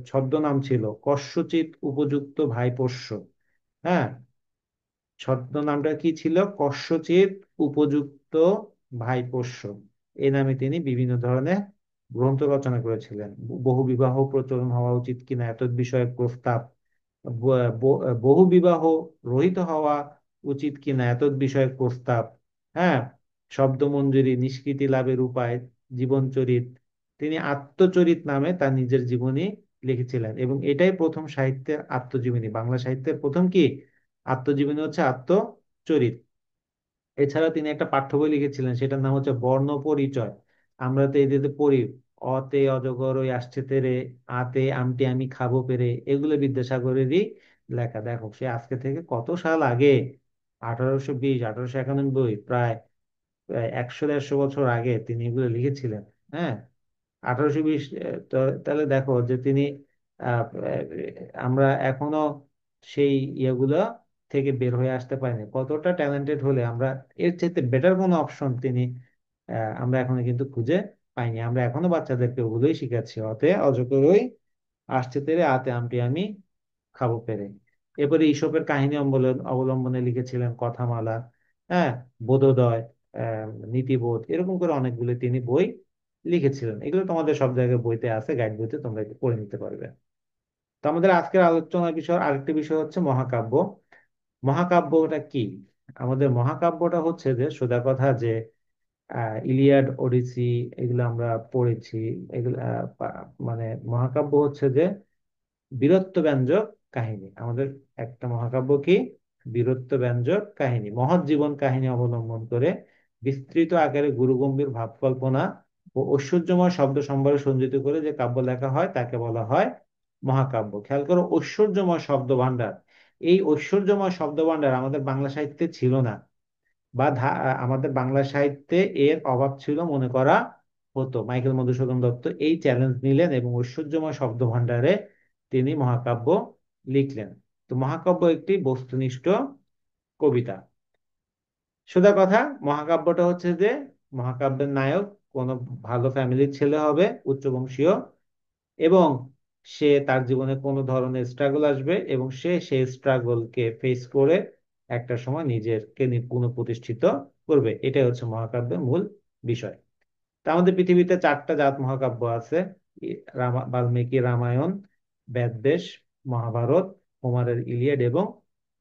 ছদ্মনাম ছিল কস্যচিৎ উপযুক্ত ভাইপোষ্য। হ্যাঁ, ছদ্মনামটা কি ছিল, কস্যচিৎ উপযুক্ত ভাইপোষ্য। এই নামে তিনি বিভিন্ন ধরনের গ্রন্থ রচনা করেছিলেন। বহু বিবাহ প্রচলন হওয়া উচিত কিনা এতদ বিষয়ক প্রস্তাব, বহু বিবাহ রহিত হওয়া উচিত কিনা এতদ বিষয়ক প্রস্তাব, হ্যাঁ, শব্দমঞ্জুরি, নিষ্কৃতি লাভের উপায়, জীবনচরিত। তিনি আত্মচরিত নামে তার নিজের জীবনী লিখেছিলেন, এবং এটাই প্রথম সাহিত্যের আত্মজীবনী। বাংলা সাহিত্যের প্রথম কি আত্মজীবনী হচ্ছে আত্মচরিত। এছাড়া তিনি একটা পাঠ্য বই লিখেছিলেন, সেটার নাম হচ্ছে বর্ণ পরিচয়। আমরা তো এদের পড়ি, অতে অজগর ওই আসছে তেরে, আতে আমটি আমি খাবো পেরে, এগুলো বিদ্যাসাগরেরই লেখা। দেখো সে আজকে থেকে কত সাল আগে, 1820, 1891, প্রায় প্রায় 100-150 বছর আগে তিনি এগুলো লিখেছিলেন। হ্যাঁ, 1820। তো তাহলে দেখো যে তিনি আমরা এখনো সেই ইয়েগুলো থেকে বের হয়ে আসতে পারিনি। কতটা ট্যালেন্টেড হলে আমরা এর চাইতে বেটার কোনো অপশন তিনি আমরা এখনো কিন্তু খুঁজে পাইনি। আমরা এখনো বাচ্চাদেরকে ওগুলোই শিখাচ্ছি, অতে অজগরই আসছে তেরে, আতে আমটি আমি খাবো পেরে। এরপরে ঈশপের কাহিনী অবলম্বনে লিখেছিলেন কথামালা, হ্যাঁ, বোধোদয়, নীতিবোধ, এরকম করে অনেকগুলো তিনি বই লিখেছিলেন। এগুলো তোমাদের সব জায়গায় বইতে আছে, গাইড বইতে তোমরা একটু পড়ে নিতে পারবে। তো আমাদের আজকের আলোচনার বিষয়, আরেকটি বিষয় হচ্ছে মহাকাব্য। মহাকাব্যটা কি? আমাদের মহাকাব্যটা হচ্ছে যে সোজা কথা যে ইলিয়াড, ওডিসি, এগুলো আমরা পড়েছি। এগুলো মানে মহাকাব্য হচ্ছে যে বীরত্ব ব্যঞ্জক কাহিনী। আমাদের একটা মহাকাব্য কি? বীরত্ব ব্যঞ্জক কাহিনী, মহৎ জীবন কাহিনী অবলম্বন করে বিস্তৃত আকারে গুরুগম্ভীর ভাবকল্পনা ও ঐশ্বর্যময় শব্দ সম্ভারে সঞ্চিত করে যে কাব্য লেখা হয় তাকে বলা হয় মহাকাব্য। খেয়াল করো, ঐশ্বর্যময় শব্দ ভান্ডার। এই ঐশ্বর্যময় শব্দ ভান্ডার আমাদের বাংলা সাহিত্যে ছিল না, বা আমাদের বাংলা সাহিত্যে এর অভাব ছিল মনে করা হতো। মাইকেল মধুসূদন দত্ত এই চ্যালেঞ্জ নিলেন এবং ঐশ্বর্যময় শব্দ ভান্ডারে তিনি মহাকাব্য লিখলেন। তো মহাকাব্য একটি বস্তুনিষ্ঠ কবিতা। সোজা কথা, মহাকাব্যটা হচ্ছে যে মহাকাব্যের নায়ক কোনো ভালো ফ্যামিলির ছেলে হবে, উচ্চবংশীয়, এবং সে তার জীবনে কোনো ধরনের স্ট্রাগল আসবে এবং সে সেই স্ট্রাগলকে ফেস করে একটা সময় নিজেকে পুনঃপ্রতিষ্ঠিত করবে। এটাই হচ্ছে মহাকাব্যের মূল বিষয়। তা আমাদের পৃথিবীতে 4টা জাত মহাকাব্য আছে: বাল্মীকি রামায়ণ, বেদবেশ, মহাভারত, হোমারের ইলিয়াড এবং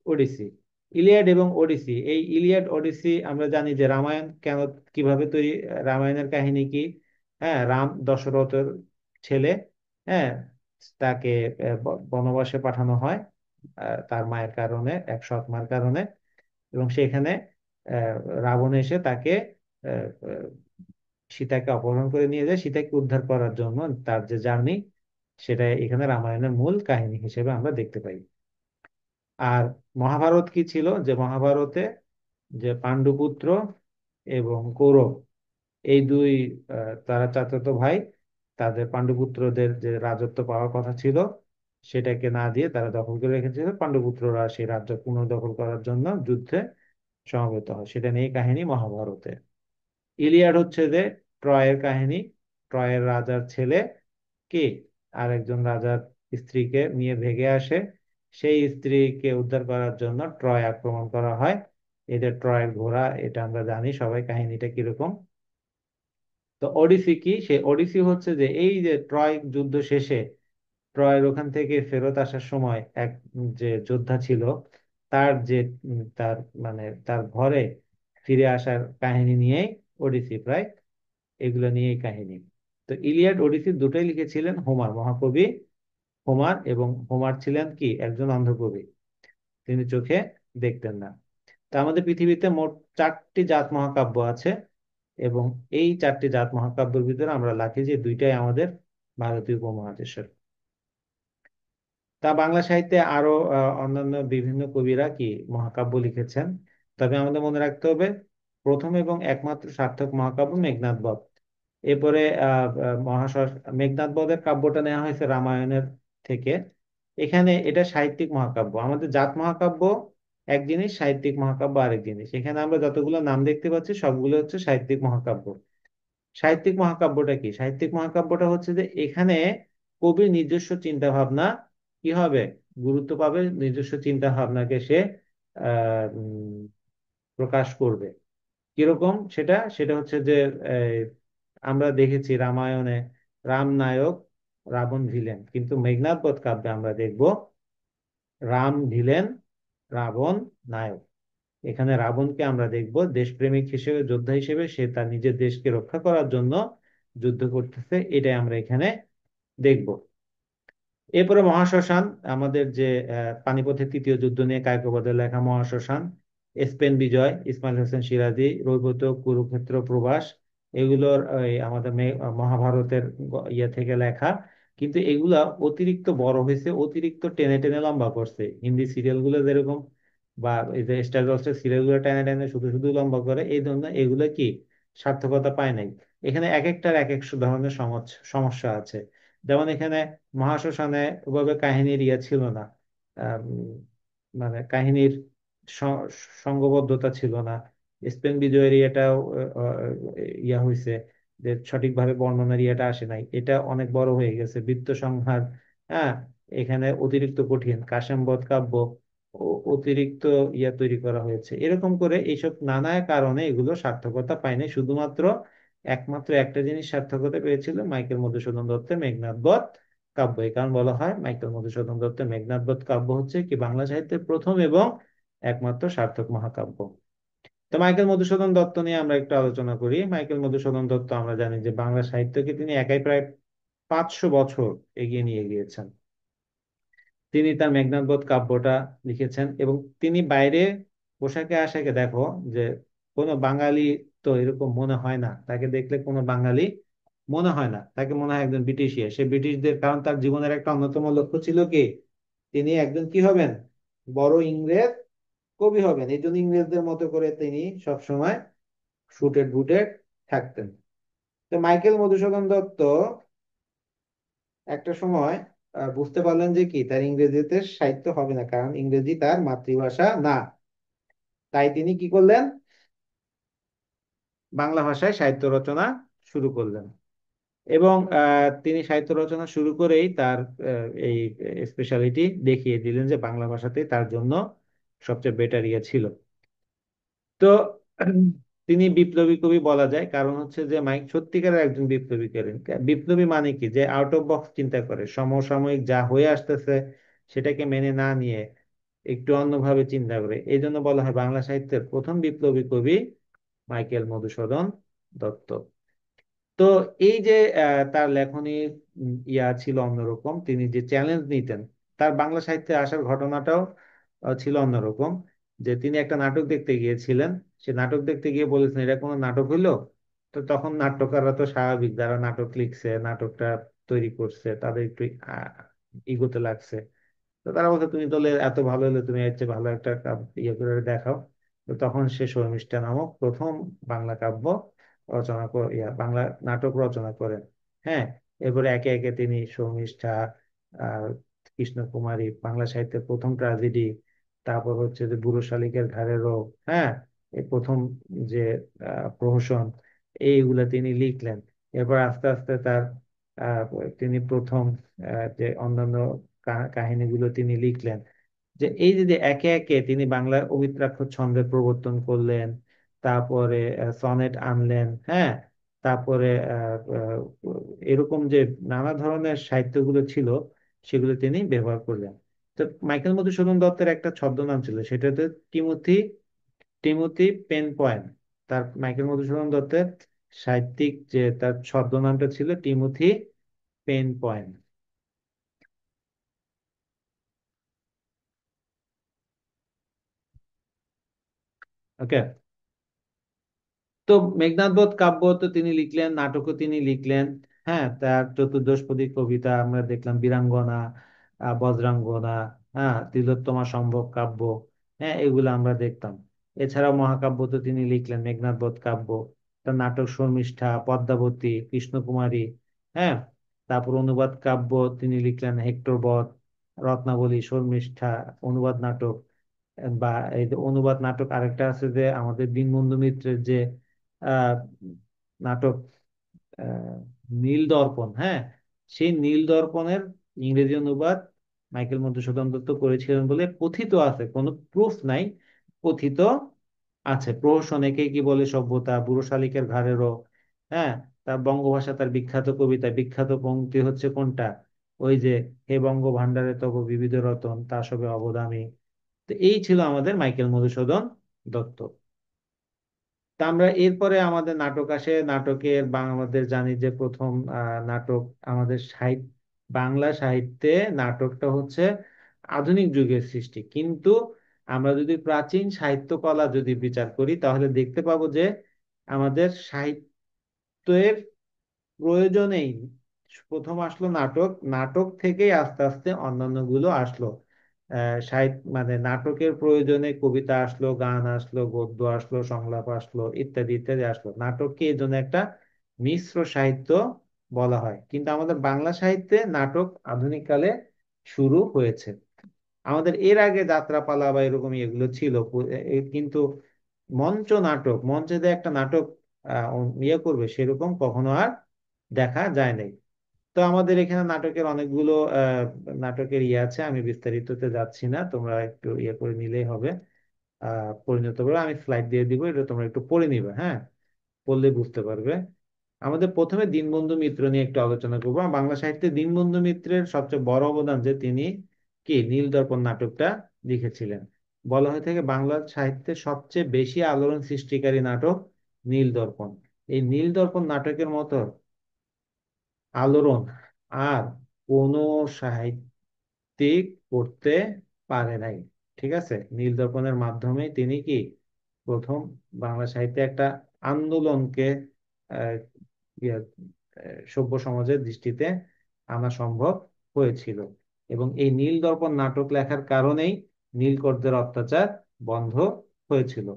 ওডিসি। ইলিয়াড এবং ওডিসি, এই ইলিয়াড ওডিসি আমরা জানি যে রামায়ণ কেন, কিভাবে তৈরি, রামায়ণের কাহিনী কি? হ্যাঁ, রাম দশরথের ছেলে, হ্যাঁ, তাকে বনবাসে পাঠানো হয় তার মায়ের কারণে, এক সৎ মার কারণে। এবং সেখানে আহ, রাবণ এসে তাকে আহ, আহ, সীতাকে অপহরণ করে নিয়ে যায়। সীতাকে উদ্ধার করার জন্য তার যে জার্নি, সেটা এখানে রামায়ণের মূল কাহিনী হিসেবে আমরা দেখতে পাই। আর মহাভারত কি ছিল? যে মহাভারতে যে পাণ্ডুপুত্র এবং কৌরব, এই দুই তারা চাচাতো ভাই, তাদের পাণ্ডুপুত্রদের যে রাজত্ব পাওয়ার কথা ছিল সেটাকে না দিয়ে তারা দখল করে রেখেছিল। পাণ্ডুপুত্ররা সেই রাজ্য পুনর্দখল করার জন্য যুদ্ধে সমবেত হয়। সেটা নিয়ে কাহিনী মহাভারতে। ইলিয়াড হচ্ছে যে ট্রয়ের কাহিনী। ট্রয়ের রাজার ছেলে কি আরেকজন রাজার স্ত্রীকে নিয়ে ভেগে আসে, সেই স্ত্রীকে উদ্ধার করার জন্য ট্রয় আক্রমণ করা হয়। এদের ট্রয়ের ঘোড়া, এটা আমরা জানি সবাই কাহিনীটা কিরকম। তো ওডিসি কি? সে ওডিসি হচ্ছে যে এই যে ট্রয় যুদ্ধ শেষে ট্রয়ের ওখান থেকে ফেরত আসার সময় এক যে যোদ্ধা ছিল, তার যে তার মানে তার ঘরে ফিরে আসার কাহিনী নিয়েই ওডিসি, প্রায় এগুলো নিয়েই কাহিনী। তো ইলিয়াড ওডিসি দুটোই লিখেছিলেন হোমার, মহাকবি হোমার। এবং হোমার ছিলেন কি একজন অন্ধ কবি, তিনি চোখে দেখতেন না। তা আমাদের পৃথিবীতে মোট 4টি জাত মহাকাব্য আছে, এবং এই 4টি জাত মহাকাব্যের ভিতরে আমরা রাখি যে দুইটাই আমাদের ভারতীয় উপমহাদেশের। তা বাংলা সাহিত্যে আরো অন্যান্য বিভিন্ন কবিরা কি মহাকাব্য লিখেছেন। তবে আমাদের মনে রাখতে হবে, প্রথম এবং একমাত্র সার্থক মহাকাব্য মেঘনাদ বধ। এরপরে মহাশ্মশান, মেঘনাদ বধের কাব্যটা নেওয়া হয়েছে রামায়ণের থেকে। এখানে এটা সাহিত্যিক মহাকাব্য। আমাদের জাত মহাকাব্য এক জিনিস, সাহিত্যিক মহাকাব্য আরেক জিনিস। এখানে আমরা যতগুলো নাম দেখতে পাচ্ছি সবগুলো হচ্ছে সাহিত্যিক মহাকাব্য। সাহিত্যিক মহাকাব্যটা কি? সাহিত্যিক মহাকাব্যটা হচ্ছে যে এখানে কবির নিজস্ব চিন্তা ভাবনা কি হবে, গুরুত্ব পাবে। নিজস্ব চিন্তা ভাবনাকে সে প্রকাশ করবে। কিরকম সেটা? সেটা হচ্ছে যে আমরা দেখেছি রামায়ণে রাম নায়ক, রাবণ ভিলেন, কিন্তু মেঘনাদ বধ কাব্যে আমরা দেখব রাম ভিলেন, রাবণ নায়ক। এখানে রাবণকে আমরা দেখব দেশপ্রেমিক হিসেবে, যোদ্ধা হিসেবে, সে তার নিজের দেশকে রক্ষা করার জন্য যুদ্ধ করতেছে, এটাই আমরা এখানে দেখব। এরপরে মহাশ্মশান, আমাদের যে পানিপথের তৃতীয় যুদ্ধ নিয়ে কায়কোবাদের লেখা মহাশ্মশান। স্পেন বিজয়, ইসমাইল হোসেন সিরাজী, রৈবত, কুরুক্ষেত্র প্রবাস, এগুলোর আমাদের মহাভারতের ইয়ে থেকে লেখা। কিন্তু এগুলা অতিরিক্ত বড় হয়েছে, অতিরিক্ত টেনে টেনে লম্বা করছে। হিন্দি সিরিয়াল গুলো যেরকম বা এই যে স্টার জলসের সিরিয়াল গুলো টেনে টেনে শুধু শুধু লম্বা করে, এই জন্য এগুলো কি সার্থকতা পায় নাই। এখানে এক একটার এক এক ধরনের সমস্যা আছে। যেমন এখানে মহাশ্মশানে ওভাবে কাহিনীর ইয়ে ছিল না, আম, মানে কাহিনীর স- সংঘবদ্ধতা ছিল না। স্পেন বিজয়ের ইয়েটাও ইয়া হয়েছে, যে সঠিকভাবে বর্ণনার ইয়েটা আসে নাই, এটা অনেক বড় হয়ে গেছে। বৃত্ত সংহার, হ্যাঁ, এখানে অতিরিক্ত কঠিন। কাসেম বধ কাব্য অতিরিক্ত ইয়া তৈরি করা হয়েছে। এরকম করে এইসব নানা কারণে এগুলো সার্থকতা পায়নি। শুধুমাত্র একমাত্র একটা জিনিস সার্থকতা পেয়েছিল, মাইকেল মধুসূদন দত্তের মেঘনাদ বধ কাব্য। এই কারণ বলা হয় মাইকেল মধুসূদন দত্তের মেঘনাদ বধ কাব্য হচ্ছে কি বাংলা সাহিত্যের প্রথম এবং একমাত্র সার্থক মহাকাব্য। তো মাইকেল মধুসূদন দত্ত নিয়ে আমরা একটু আলোচনা করি। মাইকেল মধুসূদন দত্ত আমরা জানি যে বাংলা সাহিত্যকে তিনি একাই প্রায় 500 বছর এগিয়ে নিয়ে গিয়েছেন। তিনি তার মেঘনাদ বধ কাব্যটা লিখেছেন, এবং তিনি বাইরে পোশাকে আশাকে দেখো যে কোনো বাঙালি তো এরকম মনে হয় না, তাকে দেখলে কোনো বাঙালি মনে হয় না, তাকে মনে হয় একজন ব্রিটিশিয়া। সে ব্রিটিশদের, কারণ তার জীবনের একটা অন্যতম লক্ষ্য ছিল কি, তিনি একজন কি হবেন, বড় ইংরেজ কবি হবেন। এই জন্য ইংরেজদের মতো করে তিনি সবসময় শুটেড বুটেড থাকতেন। তো মাইকেল মধুসূদন দত্ত একটা সময় বুঝতে পারলেন যে কি তার ইংরেজিতে সাহিত্য হবে না, কারণ ইংরেজি তার মাতৃভাষা না। তাই তিনি কি করলেন, বাংলা ভাষায় সাহিত্য রচনা শুরু করলেন। এবং তিনি সাহিত্য রচনা শুরু করেই তার এই স্পেশালিটি দেখিয়ে দিলেন যে বাংলা ভাষাতেই তার জন্য সবচেয়ে বেটার ইয়ে ছিল। তো উম, তিনি বিপ্লবী কবি বলা যায়, কারণ হচ্ছে যে মাইক সত্যিকারের একজন বিপ্লবী করেন। বিপ্লবী মানে কি, যে আউট অফ বক্স চিন্তা করে, সমসাময়িক যা হয়ে আসতেছে সেটাকে মেনে না নিয়ে একটু অন্যভাবে চিন্তা করে। এই জন্য বলা হয় বাংলা সাহিত্যের প্রথম বিপ্লবী কবি মাইকেল মধুসূদন দত্ত। তো এই যে তার লেখনী ইয়া ছিল অন্যরকম, তিনি যে চ্যালেঞ্জ নিতেন, তার বাংলা সাহিত্যে আসার ঘটনাটাও ছিল অন্যরকম। যে তিনি একটা নাটক দেখতে গিয়েছিলেন, সে নাটক দেখতে গিয়ে বলেছেন এটা কোনো নাটক হইলো? তো তখন নাট্যকাররা তো স্বাভাবিক, যারা নাটক লিখছে, নাটকটা তৈরি করছে, তাদের একটু ইগোতে লাগছে। তো তারা বলছে তুমি তাহলে এত ভালো হলে তুমি এর চেয়ে ভালো একটা ইয়ে করে দেখাও। তো তখন সে শর্মিষ্ঠা নামক প্রথম বাংলা কাব্য বাংলা নাটক রচনা করেন। হ্যাঁ, এরপরে একে একে তিনি শর্মিষ্ঠা, আহ কৃষ্ণকুমারী, বাংলা সাহিত্যের প্রথম ট্রাজেডি, তারপর হচ্ছে যে বুড়ো শালিকের ঘাড়ে রোগ, হ্যাঁ, এই প্রথম যে প্রহসন, এইগুলা তিনি লিখলেন। এরপর আস্তে আস্তে তার আহ, তিনি প্রথম যে অন্যান্য কাহিনীগুলো তিনি লিখলেন। যে এই যে যে একে একে তিনি বাংলার অমিত্রাক্ষর ছন্দের প্রবর্তন করলেন, তারপরে সনেট আনলেন, হ্যাঁ, তারপরে এরকম যে নানা ধরনের সাহিত্যগুলো ছিল সেগুলো তিনি ব্যবহার করলেন। তো মাইকেল মধুসূদন দত্তের একটা ছদ্মনাম ছিল, সেটা হচ্ছে টিমোথি, টিমোথি পেন পয়েন্ট। তার মাইকেল মধুসূদন দত্তের সাহিত্যিক যে তার ছদ্মনামটা ছিল টিমোথি পেন পয়েন্ট। ওকে। তো মেঘনাদ বধ কাব্য তো তিনি লিখলেন, নাটকও তিনি লিখলেন। হ্যাঁ, তার চতুর্দশপদী কবিতা আমরা দেখলাম, বীরাঙ্গনা, বজ্রাঙ্গনা, হ্যাঁ, তিলোত্তমা সম্ভব কাব্য, হ্যাঁ, এগুলো আমরা দেখতাম। এছাড়াও মহাকাব্য তো তিনি লিখলেন, মেঘনাদ বধ কাব্য। তার নাটক শর্মিষ্ঠা, পদ্মাবতী, কৃষ্ণকুমারী, হ্যাঁ, তারপর অনুবাদ কাব্য তিনি লিখলেন হেক্টর বধ, রত্নাবলী, শর্মিষ্ঠা, অনুবাদ নাটক। বা এই যে অনুবাদ নাটক আরেকটা আছে যে আমাদের দীনবন্ধু মিত্রের যে আহ, নাটক, আহ, নীল দর্পণ, হ্যাঁ, সেই নীল দর্পণের ইংরেজি অনুবাদ মাইকেল মধুসূদন দত্ত করেছিলেন বলে কথিত আছে, কোনো প্রুফ নাই, কথিত আছে। প্রহসন, একে কি বলে সভ্যতা, বুড়ো শালিকের ঘাড়েরও, হ্যাঁ, তার বঙ্গভাষা, তার বিখ্যাত কবিতা, বিখ্যাত পংক্তি হচ্ছে কোনটা, ওই যে হে বঙ্গভাণ্ডারে তব বিবিধ রতন তা সবে অবদামি। তো এই ছিল আমাদের মাইকেল মধুসূদন দত্ত। তা আমরা এরপরে আমাদের নাটক আসে। নাটকের আমাদের জানি যে প্রথম নাটক আমাদের সাহিত্য, বাংলা সাহিত্যে নাটকটা হচ্ছে আধুনিক যুগের সৃষ্টি। কিন্তু আমরা যদি প্রাচীন সাহিত্য কলা যদি বিচার করি তাহলে দেখতে পাবো যে আমাদের সাহিত্যের প্রয়োজনেই প্রথম আসলো নাটক, নাটক থেকেই আস্তে আস্তে অন্যান্য গুলো আসলো। সাহিত্য মানে নাটকের প্রয়োজনে কবিতা আসলো, গান আসলো, গদ্য আসলো, সংলাপ আসলো, ইত্যাদি ইত্যাদি আসলো। নাটককে এই জন্য একটা মিশ্র সাহিত্য বলা হয়। কিন্তু আমাদের বাংলা সাহিত্যে নাটক আধুনিক কালে শুরু হয়েছে। আমাদের এর আগে যাত্রাপালা বা এরকম এগুলো ছিল কিন্তু মঞ্চ নাটক, মঞ্চে যে একটা নাটক করবে সেরকম কখনো আর দেখা যায় নাই। তো আমাদের এখানে নাটকের অনেকগুলো নাটকের আছে, আমি বিস্তারিততে যাচ্ছি না, তোমরা একটু করে নিলেই হবে। পরিণত করবে, আমি স্লাইড দিয়ে দিব, এটা তোমরা একটু পড়ে নিবে, হ্যাঁ, পড়লে বুঝতে পারবে। আমাদের প্রথমে দীনবন্ধু মিত্র নিয়ে একটু আলোচনা করবো। বাংলা সাহিত্যে দীনবন্ধু মিত্রের সবচেয়ে বড় অবদান যে তিনি কি নীল দর্পণ নাটকটা লিখেছিলেন। বলা হয়ে থাকে বাংলা সাহিত্যে সবচেয়ে বেশি আলোড়ন সৃষ্টিকারী নাটক নীল দর্পণ। এই নীল দর্পণ নাটকের মতো আলোড়ন আর কোনো সাহিত্যিক করতে পারে নাই। ঠিক আছে, নীল দর্পণের মাধ্যমে তিনি কি প্রথম বাংলা সাহিত্যে একটা আন্দোলনকে আহ, ইয়ে, সভ্য সমাজের দৃষ্টিতে আনা সম্ভব হয়েছিল। এবং এই নীল দর্পণ নাটক লেখার কারণেই নীলকরদের অত্যাচার বন্ধ হয়েছিল।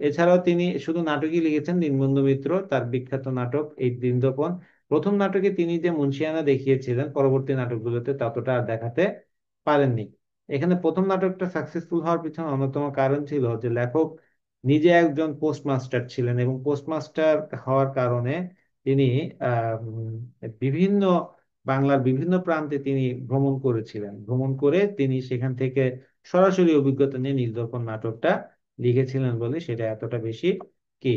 এছাড়াও তিনি শুধু নাটকই লিখেছেন দীনবন্ধু মিত্র, তার বিখ্যাত নাটক এই দীনদর্পণ। প্রথম নাটকে তিনি যে মুন্সিয়ানা দেখিয়েছিলেন, পরবর্তী নাটকগুলোতে ততটা আর দেখাতে পারেননি। এখানে প্রথম নাটকটা সাকসেসফুল হওয়ার পিছনে অন্যতম কারণ ছিল যে লেখক নিজে একজন পোস্টমাস্টার ছিলেন, এবং পোস্টমাস্টার হওয়ার কারণে তিনি বিভিন্ন বাংলার বিভিন্ন প্রান্তে তিনি ভ্রমণ করেছিলেন। ভ্রমণ করে তিনি সেখান থেকে সরাসরি অভিজ্ঞতা নিয়ে নীলদর্পণ নাটকটা লিখেছিলেন বলে সেটা এতটা বেশি কি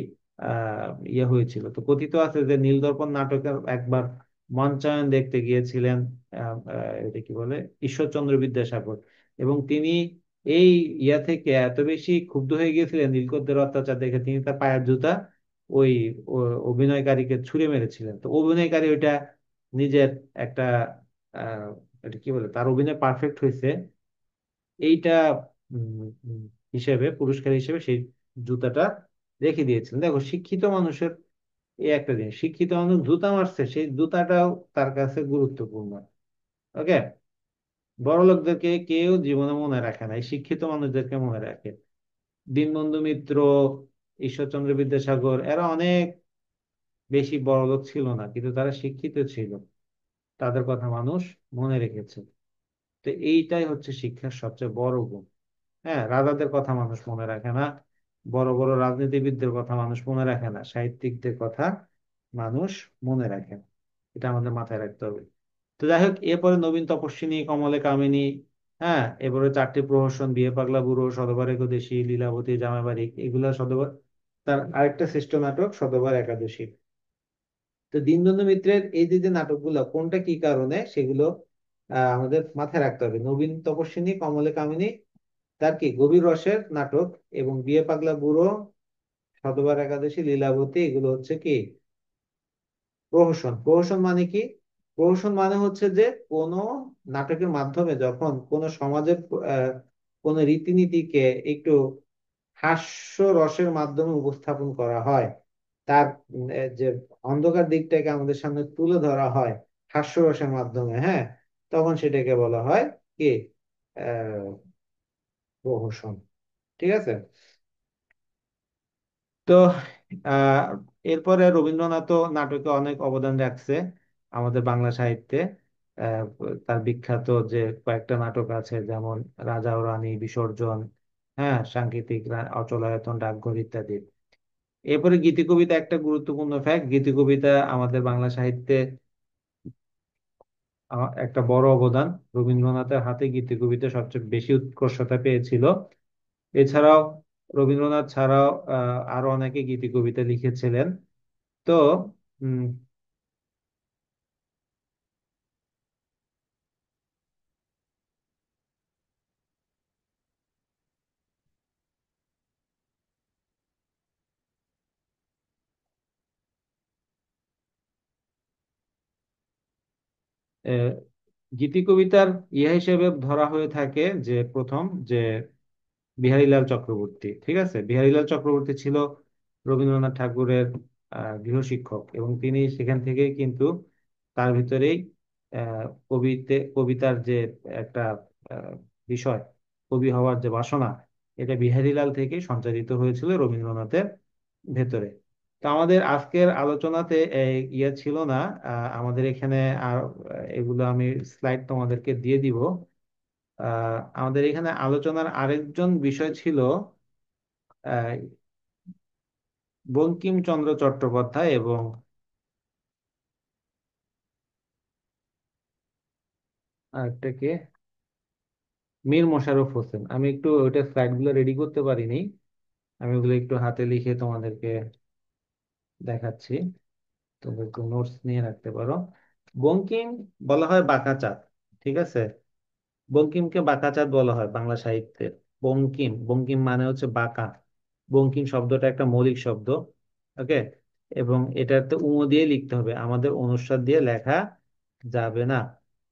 হয়েছিল। তো কথিত আছে যে নীলদর্পণ নাটকের একবার মঞ্চায়ন দেখতে গিয়েছিলেন এটা কি বলে ঈশ্বরচন্দ্র বিদ্যাসাগর, এবং তিনি এই থেকে এত বেশি ক্ষুব্ধ হয়ে গিয়েছিলেন নীলকরদের অত্যাচার দেখে, তিনি তার পায়ের জুতা ওই অভিনয়কারীকে ছুঁড়ে মেরেছিলেন। তো অভিনয়কারী ওইটা নিজের একটা আহ এটা কি বলে তার অভিনয় পারফেক্ট হয়েছে এইটা উম, উম, হিসেবে পুরস্কার হিসেবে সেই জুতাটা রেখে দিয়েছিলেন। দেখো, শিক্ষিত মানুষের এই একটা জিনিস, শিক্ষিত মানুষ জুতা মারছে, সেই জুতাটাও তার কাছে গুরুত্বপূর্ণ। ওকে, বড় লোকদেরকে কেউ জীবনে মনে রাখে না, এই শিক্ষিত মানুষদেরকে মনে রাখে। দীনবন্ধু মিত্র, ঈশ্বরচন্দ্র বিদ্যাসাগর এরা অনেক বেশি বড় লোক ছিল না, কিন্তু তারা শিক্ষিত ছিল, তাদের কথা মানুষ মনে রেখেছে। তো এইটাই হচ্ছে শিক্ষার সবচেয়ে বড় গুণ। হ্যাঁ, রাজাদের কথা মানুষ মনে রাখে না, বড় বড় রাজনীতিবিদদের কথা মানুষ মনে রাখে না, সাহিত্যিকদের কথা মানুষ মনে রাখে। এটা আমাদের মাথায় রাখতে হবে। তো যাই হোক, এরপরে নবীন তপস্বিনী, কমলে কামিনী, হ্যাঁ, এরপরে চারটি প্রহসন, বিয়ে পাগলা বুড়ো, শতবার একাদশী, লীলাবতী, জামাইবাড়ি, এগুলা শতবার। তার আরেকটা শ্রেষ্ঠ নাটক শতবার একাদশী। তো দীনবন্ধু মিত্রের এই যে যে নাটকগুলো কোনটা কি কারণে সেগুলো আমাদের মাথায় রাখতে হবে। নবীন তপস্বিনী, কমলে কামিনী তার কি গভীর রসের নাটক, এবং বিয়ে পাগলা বুড়ো, শতবার একাদশী, লীলাবতী এগুলো হচ্ছে কি প্রহসন। প্রহসন মানে কি? প্রহসন মানে হচ্ছে যে কোন নাটকের মাধ্যমে যখন কোন সমাজের আহ, কোন রীতিনীতিকে একটু হাস্য রসের মাধ্যমে উপস্থাপন করা হয়, তার যে অন্ধকার দিকটাকে আমাদের সামনে তুলে ধরা হয় হাস্যরসের মাধ্যমে, হ্যাঁ, তখন সেটাকে বলা হয় কি আহ প্রহসন। ঠিক আছে। তো আহ এরপরে রবীন্দ্রনাথও নাটকে অনেক অবদান রাখছে আমাদের বাংলা সাহিত্যে। আহ, তার বিখ্যাত যে কয়েকটা নাটক আছে, যেমন রাজা ও রানী, বিসর্জন, হ্যাঁ, সাংকেতিক, অচলায়তন, ডাকঘর ইত্যাদি। এরপরে গীতি কবিতা একটা গুরুত্বপূর্ণ ফ্যাক্ট। গীতি কবিতা আমাদের বাংলা সাহিত্যে একটা বড় অবদান। রবীন্দ্রনাথের হাতে গীতি কবিতা সবচেয়ে বেশি উৎকর্ষতা পেয়েছিল। এছাড়াও রবীন্দ্রনাথ ছাড়াও আরো অনেকে গীতি কবিতা লিখেছিলেন। তো উম, আহ, গীতি কবিতার হিসেবে ধরা হয়ে থাকে যে প্রথম যে বিহারীলাল চক্রবর্তী। ঠিক আছে, বিহারীলাল চক্রবর্তী ছিল রবীন্দ্রনাথ ঠাকুরের গৃহশিক্ষক, এবং তিনি সেখান থেকেই কিন্তু তার ভিতরেই কবিতার যে একটা আহ, বিষয়, কবি হওয়ার যে বাসনা, এটা বিহারীলাল থেকেই সঞ্চারিত হয়েছিল রবীন্দ্রনাথের ভেতরে। তো আমাদের আজকের আলোচনাতে ইয়ে ছিল না, আমাদের এখানে আর এগুলো আমি স্লাইড তোমাদেরকে দিয়ে দিব। আমাদের এখানে আলোচনার আরেকজন বিষয় ছিল আহ, বঙ্কিমচন্দ্র চট্টোপাধ্যায় এবং আরেকটা কে, মীর মোশাররফ হোসেন। আমি একটু ওইটা স্লাইড গুলো রেডি করতে পারিনি, আমি ওগুলো একটু হাতে লিখে তোমাদেরকে দেখাচ্ছি, তোমরা একটু নোটস নিয়ে রাখতে পারো। বঙ্কিম বলা হয় বাঁকাচাঁদ। ঠিক আছে, বঙ্কিমকে বাঁকাচাঁদ বলা হয় বাংলা সাহিত্যের। বঙ্কিম, বঙ্কিম মানে হচ্ছে বাঁকা। বঙ্কিম শব্দটা একটা মৌলিক শব্দ। ওকে, এবং এটাতে দিয়ে লিখতে হবে, আমাদের অনুস্বার দিয়ে লেখা যাবে না।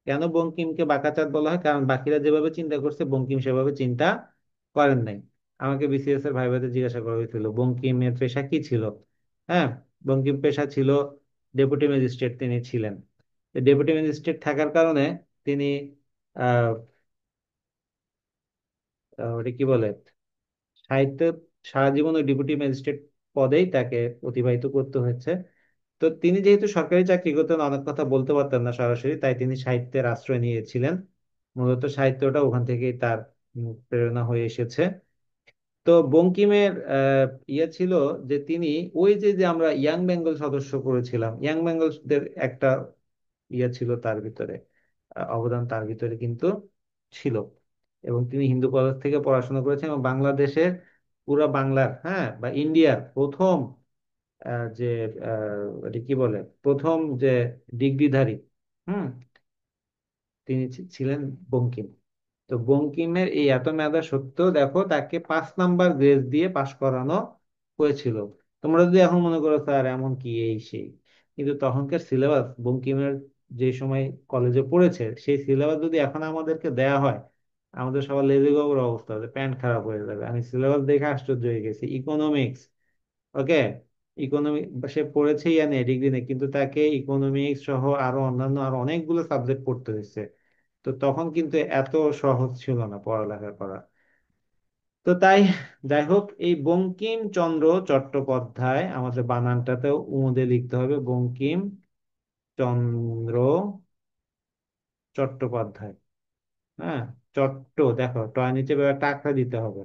কেন বঙ্কিমকে বাঁকাচাঁদ বলা হয়? কারণ বাকিরা যেভাবে চিন্তা করছে বঙ্কিম সেভাবে চিন্তা করেন নাই। আমাকে বিসিএস এর ভাইভাতে জিজ্ঞাসা করা হয়েছিল বঙ্কিমের পেশা কি ছিল। হ্যাঁ, বঙ্কিম পেশা ছিল ডেপুটি ম্যাজিস্ট্রেট তিনি ছিলেন। ডেপুটি ম্যাজিস্ট্রেট থাকার কারণে তিনি আহ ওটা কি বলে, সাহিত্যে সারা জীবন ওই ডেপুটি ম্যাজিস্ট্রেট পদেই তাকে অতিবাহিত করতে হয়েছে। তো তিনি যেহেতু সরকারি চাকরি করতেন, অনেক কথা বলতে পারতেন না সরাসরি, তাই তিনি সাহিত্যের আশ্রয় নিয়েছিলেন। মূলত সাহিত্যটা ওখান থেকেই তার প্রেরণা হয়ে এসেছে। তো বঙ্কিমের ইয়ে ছিল যে তিনি ওই যে যে আমরা ইয়াং বেঙ্গল সদস্য করেছিলাম, ইয়াং বেঙ্গলদের একটা ইয়ে ছিল তার ভিতরে, অবদান তার ভিতরে কিন্তু ছিল। এবং তিনি হিন্দু কলেজ থেকে পড়াশোনা করেছেন, এবং বাংলাদেশের পুরো বাংলার, হ্যাঁ, বা ইন্ডিয়ার প্রথম যে এটি কি বলে, প্রথম যে ডিগ্রিধারী, হুম, তিনি ছিলেন বঙ্কিম। তো বঙ্কিমের এই এত মেধা সত্ত্বেও দেখো তাকে 5 নাম্বার গ্রেড দিয়ে পাশ করানো হয়েছিল। তোমরা যদি এখন মনে করো স্যার এমন কি এই সেই, কিন্তু তখনকার সিলেবাস, বঙ্কিমের যে সময় কলেজে পড়েছে সেই সিলেবাস যদি এখন আমাদেরকে দেয়া হয়, আমাদের সবার লেজি গোবর অবস্থা হবে, প্যান্ট খারাপ হয়ে যাবে। আমি সিলেবাস দেখে আশ্চর্য হয়ে গেছি। ইকোনমিক্স, ওকে, ইকোনমি, সে পড়েছে ইয়া নেই, ডিগ্রি নেই, কিন্তু তাকে ইকোনমিক্স সহ আরো অন্যান্য আরো অনেকগুলো সাবজেক্ট পড়তে হয়েছে। তো তখন কিন্তু এত সহজ ছিল না পড়ালেখা করা। তো তাই, যাই হোক, এই বঙ্কিমচন্দ্র চট্টোপাধ্যায়, আমাদের বানানটাতেও উমদে লিখতে হবে, বঙ্কিম চন্দ্র চট্টোপাধ্যায়। হ্যাঁ, চট্ট, দেখো টয় নিচে টাকা দিতে হবে,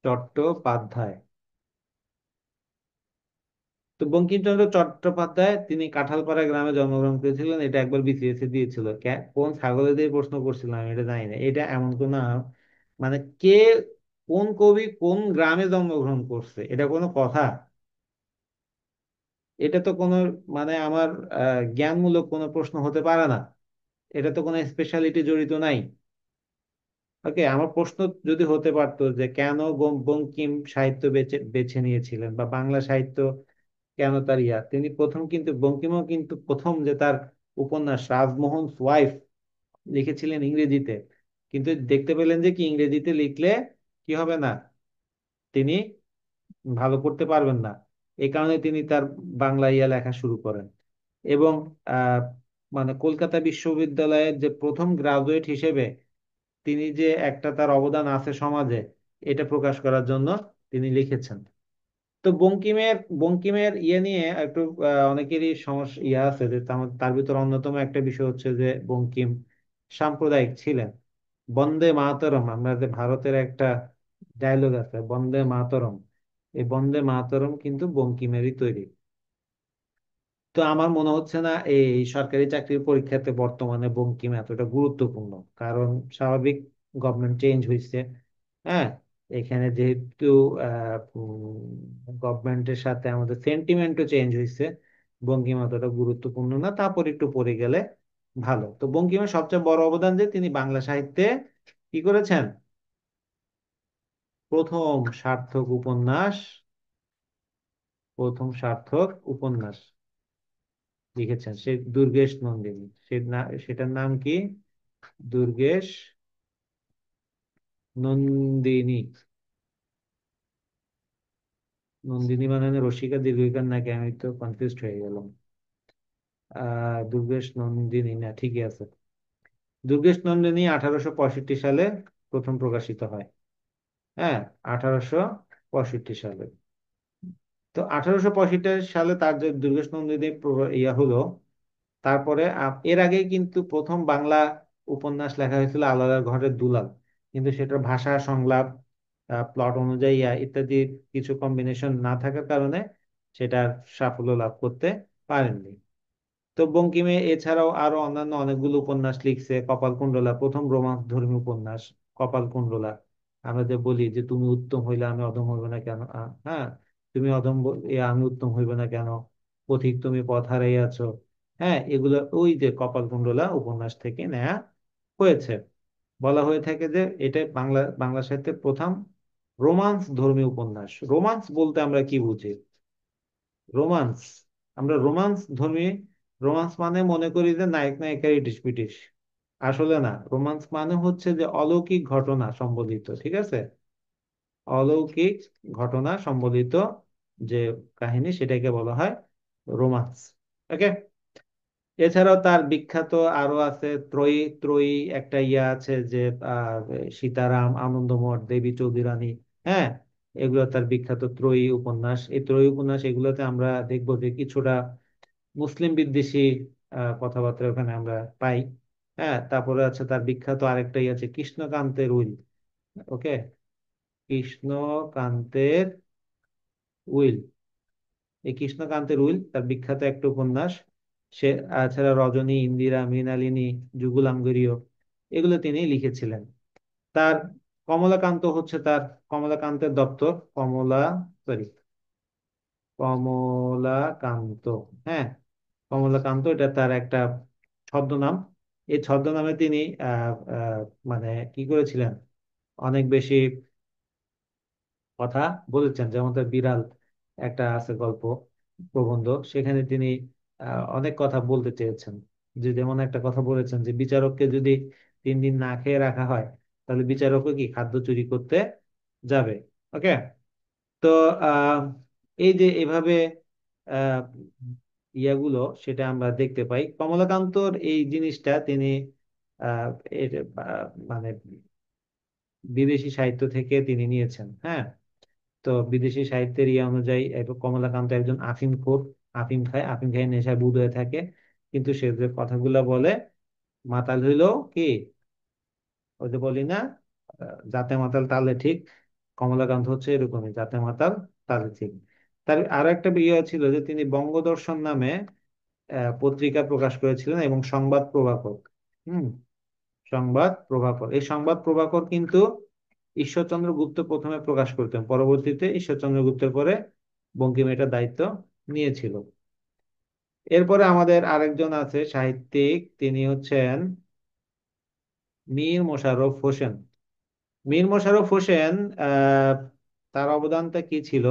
চট্টোপাধ্যায়। তো বঙ্কিমচন্দ্র চট্টোপাধ্যায় তিনি কাঁঠালপাড়া গ্রামে জন্মগ্রহণ করেছিলেন। এটা একবার বিসিএস এ দিয়েছিল, কোন ছাগলে দিয়ে প্রশ্ন করছিলাম আমি এটা জানি না। এটা এমন কোন, মানে কে, কোন কবি কোন গ্রামে জন্মগ্রহণ করছে, এটা কোনো কথা? এটা তো কোনো, মানে আমার জ্ঞানমূলক কোনো প্রশ্ন হতে পারে না। এটা তো কোনো স্পেশালিটি জড়িত নাই। ওকে, আমার প্রশ্ন যদি হতে পারতো যে কেন বঙ্কিম সাহিত্য বেছে বেছে নিয়েছিলেন, বা বাংলা সাহিত্য কেন তার ইয়া, তিনি প্রথম কিন্তু, বঙ্কিমও কিন্তু প্রথম যে তার উপন্যাস রাজমোহন ওয়াইফ লিখেছিলেন ইংরেজিতে। কিন্তু দেখতে পেলেন যে কি ইংরেজিতে লিখলে কি হবে না, তিনি ভালো করতে পারবেন না। এই কারণে তিনি তার বাংলা ইয়া লেখা শুরু করেন। এবং আহ মানে কলকাতা বিশ্ববিদ্যালয়ের যে প্রথম গ্রাজুয়েট হিসেবে তিনি যে একটা তার অবদান আছে সমাজে, এটা প্রকাশ করার জন্য তিনি লিখেছেন। তো বঙ্কিমের ইয়ে নিয়ে একটু অনেকেরই সমস্যা ইয়ে আছে, যে তার ভিতর অন্যতম একটা বিষয় হচ্ছে যে বঙ্কিম সাম্প্রদায়িক ছিলেন। বন্দে মাতরম, আমরা যে ভারতের একটা ডায়লগ আছে বন্দে মাতরম, এই বন্দে মাতরম কিন্তু বঙ্কিমেরই তৈরি। তো আমার মনে হচ্ছে না এই সরকারি চাকরির পরীক্ষাতে বর্তমানে বঙ্কিম এতটা গুরুত্বপূর্ণ। কারণ স্বাভাবিক, গভর্নমেন্ট চেঞ্জ হয়েছে, হ্যাঁ, এখানে যেহেতু গভর্নমেন্টের সাথে আমাদের সেন্টিমেন্টও চেঞ্জ হয়েছে, বঙ্কিম অতটা গুরুত্বপূর্ণ না। তারপর একটু পড়ে গেলে ভালো। তো বঙ্কিমের সবচেয়ে বড় অবদান যে তিনি বাংলা সাহিত্যে কি করেছেন, প্রথম সার্থক উপন্যাস, প্রথম সার্থক উপন্যাস লিখেছেন, সে দুর্গেশ নন্দিনী। সেটার নাম কি? দুর্গেশ নন্দিনী। নন্দিনী মানে রসিকা দীর্ঘিকার নাকি, আমি তো কনফিউজ হয়ে গেলাম। দুর্গেশ নন্দিনী না, ঠিকই আছে। দুর্গেশ নন্দিনী 1865 সালে প্রথম প্রকাশিত হয়। হ্যাঁ, 1865 সালে। তো 1865 সালে তার যে দুর্গেশ নন্দিনী ইয়া হলো, তারপরে এর আগে কিন্তু প্রথম বাংলা উপন্যাস লেখা হয়েছিল আলাদার ঘরের দুলাল। কিন্তু সেটার ভাষা, সংলাপ, প্লট অনুযায়ী ইত্যাদি কিছু কম্বিনেশন না থাকার কারণে সেটার সাফল্য লাভ করতে পারেননি। তো বঙ্কিমে এছাড়াও আরো অন্যান্য অনেকগুলো উপন্যাস লিখছে। কপালকুণ্ডলা প্রথম রোমান্স ধর্মী উপন্যাস। কপালকুণ্ডলা, আমরা যে বলি যে তুমি উত্তম হইলে আমি অধম হইব না কেন, হ্যাঁ, তুমি অধম আমি উত্তম হইব না কেন, পথিক তুমি পথ হারাইয়াছো। হ্যাঁ, এগুলো ওই যে কপালকুণ্ডলা উপন্যাস থেকে নেয়া হয়েছে। বলা হয়ে থাকে যে এটা বাংলা বাংলা সাহিত্যের প্রথম রোমান্স ধর্মী উপন্যাস। রোমান্স বলতে আমরা কি বুঝি? রোমান্স, আমরা রোমান্স ধর্মী, রোমান্স মানে মনে করি যে নায়ক নায়িকার ইটিস পিটিস। আসলে না, রোমান্স মানে হচ্ছে যে অলৌকিক ঘটনা সম্বলিত, ঠিক আছে, অলৌকিক ঘটনা সম্বলিত যে কাহিনী, সেটাকে বলা হয় রোমান্স। ওকে। এছাড়াও তার বিখ্যাত আরো আছে ত্রয়ী। ত্রয়ী একটা ইয়া আছে যে আহ, সীতারাম, আনন্দমঠ, দেবী চৌধুরানী। হ্যাঁ, এগুলো তার বিখ্যাত ত্রয়ী উপন্যাস। এই ত্রয়ী উপন্যাস এগুলোতে আমরা দেখবো যে কিছুটা মুসলিম বিদ্বেষী কথাবার্তা ওখানে আমরা পাই। হ্যাঁ, তারপরে আছে তার বিখ্যাত আরেকটা ইয়ে আছে কৃষ্ণকান্তের উইল। Okay, কৃষ্ণকান্তের will. এই কৃষ্ণকান্তের উইল তার বিখ্যাত একটা উপন্যাস। সে এছাড়া রজনী, ইন্দিরা, মৃণালিনী, যুগলাঙ্গরীয়, এগুলো তিনি লিখেছিলেন। তার কমলাকান্ত হচ্ছে তার, কমলাকান্তের দপ্তর, কমলা, সরি, কমলাকান্ত। হ্যাঁ, কমলাকান্ত এটা তার একটা ছদ্মনাম। এই ছদ্মনামে তিনি আহ আহ, মানে কি করেছিলেন, অনেক বেশি কথা বলেছেন। যেমন তার বিড়াল একটা আছে গল্প, প্রবন্ধ, সেখানে তিনি অনেক কথা বলতে চেয়েছেন। যে যেমন একটা কথা বলেছেন যে বিচারককে যদি 3 দিন না খেয়ে রাখা হয়, তাহলে বিচারকও কি খাদ্য চুরি করতে যাবে। ওকে। তো আহ এই যে এভাবে আহ ইয়াগুলো, সেটা আমরা দেখতে পাই কমলাকান্তর এই জিনিসটা তিনি আহ এর মানে বিদেশি সাহিত্য থেকে তিনি নিয়েছেন। হ্যাঁ, তো বিদেশি সাহিত্যের ইয়ে অনুযায়ী কমলাকান্ত একজন আফিমখোর। আফিম খায়, আফিম খায় নেশায় বুঁদ হয়ে থাকে। কিন্তু সে যে কথাগুলা বলে, মাতাল হইলেও কি, ওই যে বলি না, জাতে মাতাল তালে ঠিক। কমলাকান্ত হচ্ছে এরকমই, জাতে মাতাল তালে ঠিক। তার আরো একটা ইয়ে ছিল যে তিনি বঙ্গদর্শন নামে পত্রিকা প্রকাশ করেছিলেন এবং সংবাদ প্রভাকর। হুম, সংবাদ প্রভাকর, এই সংবাদ প্রভাকর কিন্তু ঈশ্বরচন্দ্র গুপ্ত প্রথমে প্রকাশ করতেন, পরবর্তীতে ঈশ্বরচন্দ্র গুপ্তের পরে বঙ্কিম এটার দায়িত্ব নিয়েছিল। এরপরে আমাদের আরেকজন আছে সাহিত্যিক, তিনি হচ্ছেন মীর মোশাররফ হোসেন। মীর মোশাররফ হোসেন, আহ তার অবদানটা কি ছিল?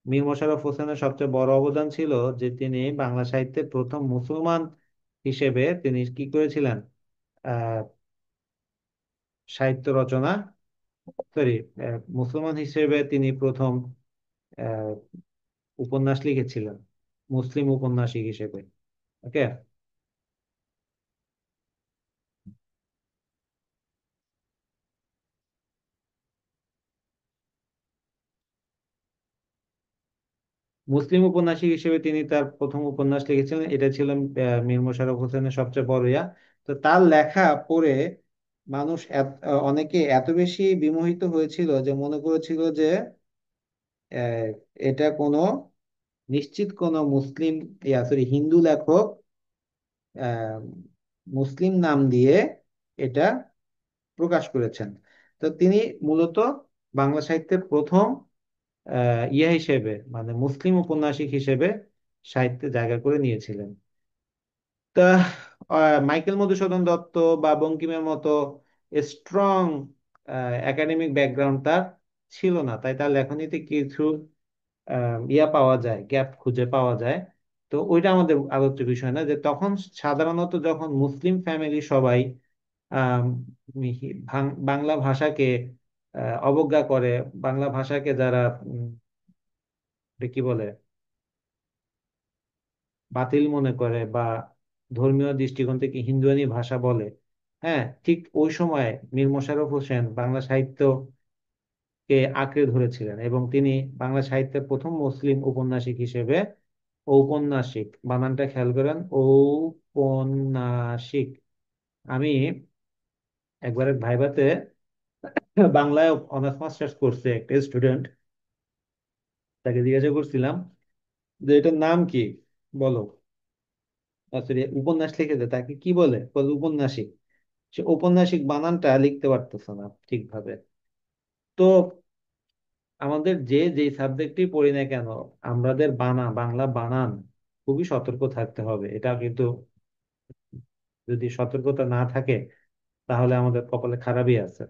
মীর মোশাররফ হোসেনের সবচেয়ে বড় অবদান ছিল যে তিনি বাংলা সাহিত্যের প্রথম মুসলমান হিসেবে তিনি কি করেছিলেন, আহ সাহিত্য রচনা, সরি, মুসলমান হিসেবে তিনি প্রথম আহ, উপন্যাস লিখেছিলেন, মুসলিম উপন্যাসিক হিসেবে। ওকে। মুসলিম উপন্যাসিক হিসেবে তিনি তার প্রথম উপন্যাস লিখেছিলেন, এটা ছিল মীর মোশাররফ হোসেনের সবচেয়ে বড় ইয়া। তো তার লেখা পড়ে মানুষ অনেকে এত বেশি বিমোহিত হয়েছিল যে মনে করেছিল যে আহ, এটা কোনো নিশ্চিত কোনো মুসলিম, সরি, হিন্দু লেখক আহ, মুসলিম নাম দিয়ে এটা প্রকাশ করেছেন। তো তিনি মূলত বাংলা সাহিত্যের প্রথম ইয়ে হিসেবে, মানে মুসলিম ঔপন্যাসিক হিসেবে সাহিত্যে জায়গা করে নিয়েছিলেন। তা মাইকেল মধুসূদন দত্ত বা বঙ্কিমের মতো স্ট্রং একাডেমিক ব্যাকগ্রাউন্ড তার ছিল না, তাই তার লেখনীতে কিছু ইয়া পাওয়া যায়, গ্যাপ খুঁজে পাওয়া যায়। তো ওইটা আমাদের আলোচ্য বিষয় না, যে তখন সাধারণত যখন মুসলিম ফ্যামিলি সবাই আহ বাংলা ভাষাকে অবজ্ঞা করে, বাংলা ভাষাকে যারা এটা কি বলে বাতিল মনে করে বা ধর্মীয় দৃষ্টিকোণ থেকে হিন্দুয়ানি ভাষা বলে, হ্যাঁ, ঠিক ওই সময় মীর মোশাররফ হোসেন বাংলা সাহিত্যকে আঁকড়ে ধরেছিলেন এবং তিনি বাংলা সাহিত্যের প্রথম মুসলিম ঔপন্যাসিক হিসেবে, ঔপন্যাসিক বানানটা খেয়াল করেন, ঔপন্যাসিক। আমি একবার এক ভাইভাতে বাংলায় অনার্স মাস্টার্স করছে একটা স্টুডেন্ট, তাকে জিজ্ঞাসা করছিলাম যে এটার নাম কি, বলো। আসলে উপন্যাস লিখেছে, তাকে কি বলে, বলে উপন্যাসিক। সে ঔপন্যাসিক বানানটা লিখতে পারতেছে না ঠিকভাবে। তো আমাদের যে যে সাবজেক্টই পড়ি না কেন, আমাদের বাংলা বানান খুবই সতর্ক থাকতে হবে। এটা কিন্তু যদি সতর্কতা না থাকে তাহলে আমাদের কপালে খারাপই আছে।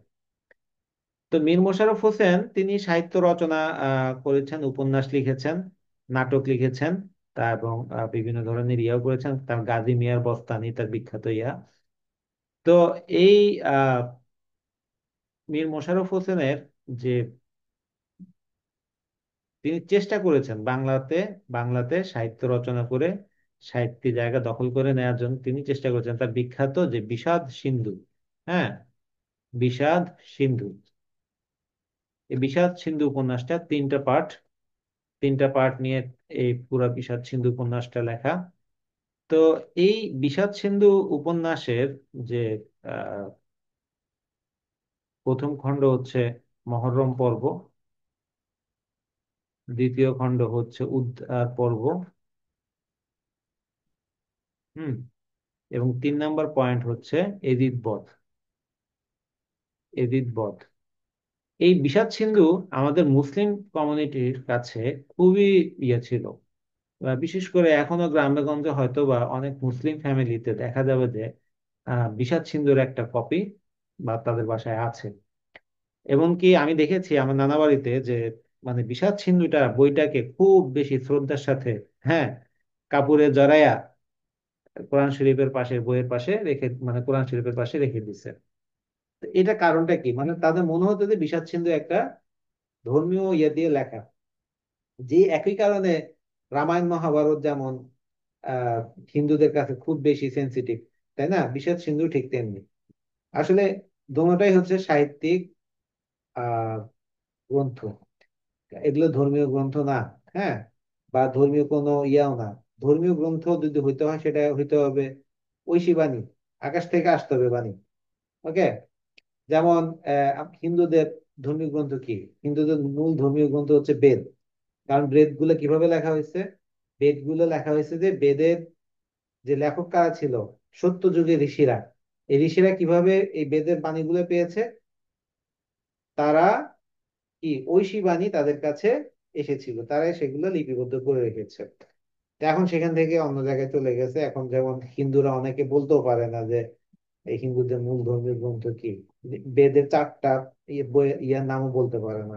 তো মীর মোশাররফ হোসেন তিনি সাহিত্য রচনা করেছেন, উপন্যাস লিখেছেন, নাটক লিখেছেন, তা এবং বিভিন্ন ধরনের ইয়াও করেছেন। তার গাজী মিয়ার বস্তানি তার বিখ্যাত ইয়া। তো এই আহ মীর মোশাররফ হোসেনের যে তিনি চেষ্টা করেছেন বাংলাতে সাহিত্য রচনা করে সাহিত্যিক জায়গা দখল করে নেওয়ার জন্য তিনি চেষ্টা করেছেন। তার বিখ্যাত যে বিষাদ সিন্ধু, হ্যাঁ, বিষাদ সিন্ধু, এই বিষাদ সিন্ধু উপন্যাসটা তিনটা পার্ট নিয়ে এই পুরা বিষাদ সিন্ধু উপন্যাসটা লেখা। তো এই বিষাদ সিন্ধু উপন্যাসের যে আহ, প্রথম খণ্ড হচ্ছে মহররম পর্ব, দ্বিতীয় খণ্ড হচ্ছে উদ্ধার পর্ব, হুম, এবং 3 নম্বর পয়েন্ট হচ্ছে এদিত বধ। এদিত বধ, এই বিষাদ সিন্ধু আমাদের মুসলিম কমিউনিটির কাছে খুবই ইয়ে ছিল। বিশেষ করে এখনো গ্রামে গঞ্জে হয়তো বা অনেক মুসলিম ফ্যামিলিতে দেখা যাবে যে বিষাদ সিন্ধুর একটা কপি বা তাদের বাসায় আছে। এমনকি আমি দেখেছি আমার নানা বাড়িতে যে মানে বিষাদ সিন্ধুটা বইটাকে খুব বেশি শ্রদ্ধার সাথে, হ্যাঁ, কাপড়ে জড়াইয়া কোরআন শরীফের পাশে, বইয়ের পাশে রেখে, মানে কোরআন শরীফের পাশে রেখে দিছে। তো এটা কারণটা কি, মানে তাদের মনে হতো যে বিষাদ সিন্ধু একটা ধর্মীয় ইয়ে দিয়ে লেখা। যে একই কারণে রামায়ণ মহাভারত যেমন আহ হিন্দুদের কাছে খুব বেশি সেন্সিটিভ, তাই না, বিষাদ সিন্ধু ঠিক তেমনি। আসলে দোনোটাই হচ্ছে সাহিত্যিক আহ গ্রন্থ, এগুলো ধর্মীয় গ্রন্থ না, হ্যাঁ, বা ধর্মীয় কোনো ইয়াও না। ধর্মীয় গ্রন্থ যদি হইতে হয় সেটা হইতে হবে ঐশী বাণী, আকাশ থেকে আসতে হবে বাণী। ওকে, যেমন হিন্দুদের ধর্মীয় গ্রন্থ কি, হিন্দুদের মূল ধর্মীয় গ্রন্থ হচ্ছে বেদ। কারণ বেদ গুলো কিভাবে লেখা হয়েছে, বেদ গুলো লেখা হয়েছে যে বেদের যে লেখক কারা ছিল, সত্য যুগের ঋষিরা। এই ঋষিরা কিভাবে এই বেদের বাণীগুলো পেয়েছে, তারা কি ঐশী বাণী তাদের কাছে এসেছিল, তারা সেগুলো লিপিবদ্ধ করে রেখেছে। তো এখন সেখান থেকে অন্য জায়গায় চলে গেছে। এখন যেমন হিন্দুরা অনেকে বলতেও পারে না যে এই হিন্দুদের মূল ধর্মীয় গ্রন্থ কি, বেদের 4টা বই ইয়ার নামও বলতে পারে না।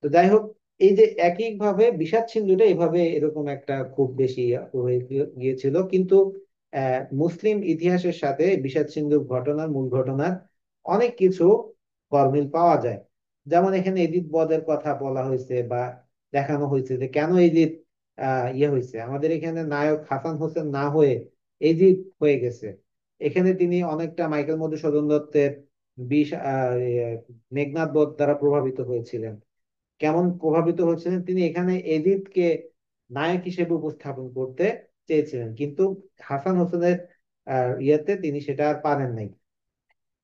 তো যাই হোক, এই যে একইভাবে বিষাদ সিন্ধুটা এইভাবে এরকম একটা খুব বেশি হয়ে গিয়েছিল, কিন্তু মুসলিম ইতিহাসের সাথে বিষাদ সিন্ধুর ঘটনার, মূল ঘটনার অনেক কিছু গরমিল পাওয়া যায়। যেমন এখানে এদিত বদের কথা বলা হয়েছে বা দেখানো হয়েছে যে কেন এদিত ইয়ে হয়েছে, আমাদের এখানে নায়ক হাসান হোসেন না হয়ে এদিত হয়ে গেছে। এখানে তিনি অনেকটা মাইকেল মধুসূদন দত্তের বিষ মেঘনাদ বধ দ্বারা প্রভাবিত হয়েছিলেন। কেমন প্রভাবিত হচ্ছিলেন, তিনি এখানে এজিদকে নায়ক হিসেবে উপস্থাপন করতে চেয়েছিলেন, কিন্তু হাসান হোসেনের ইয়েতে তিনি সেটা আর পারেন নাই।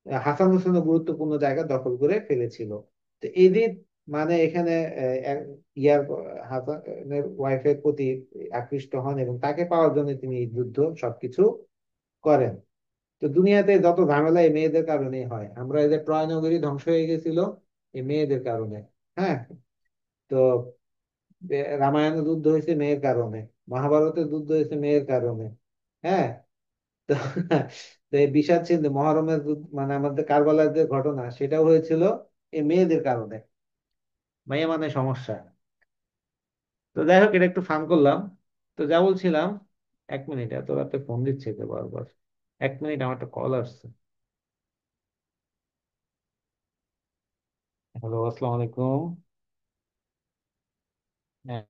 হাসান হোসেনও গুরুত্বপূর্ণ জায়গা দখল করে ফেলেছিল। তো এজিদ মানে এখানে ইয়ার হাসানের ওয়াইফের প্রতি আকৃষ্ট হন এবং তাকে পাওয়ার জন্য তিনি এই যুদ্ধ সবকিছু করেন। তো দুনিয়াতে যত ঝামেলা এই মেয়েদের কারণেই হয়। আমরা এই যে ট্রয় নগরী ধ্বংস হয়ে গেছিল এই মেয়েদের কারণে, হ্যাঁ। তো রামায়ণের যুদ্ধ হয়েছে মেয়ের কারণে, মহাভারতের যুদ্ধ হয়েছে মেয়ের কারণে, হ্যাঁ। তো তো এই বিষাদ সিন্ধু মহরমের মানে আমাদের কারবালার যে ঘটনা সেটাও হয়েছিল এই মেয়েদের কারণে। মাইয়া মানে সমস্যা। তো যাই হোক, এটা একটু ফান করলাম। তো যা বলছিলাম, 1 মিনিট, এত রাতে ফোন দিচ্ছে তো বারবার। এক মিনিট, আমার একটা কল আসছে। হ্যালো, আসসালামু আলাইকুম। হ্যাঁ।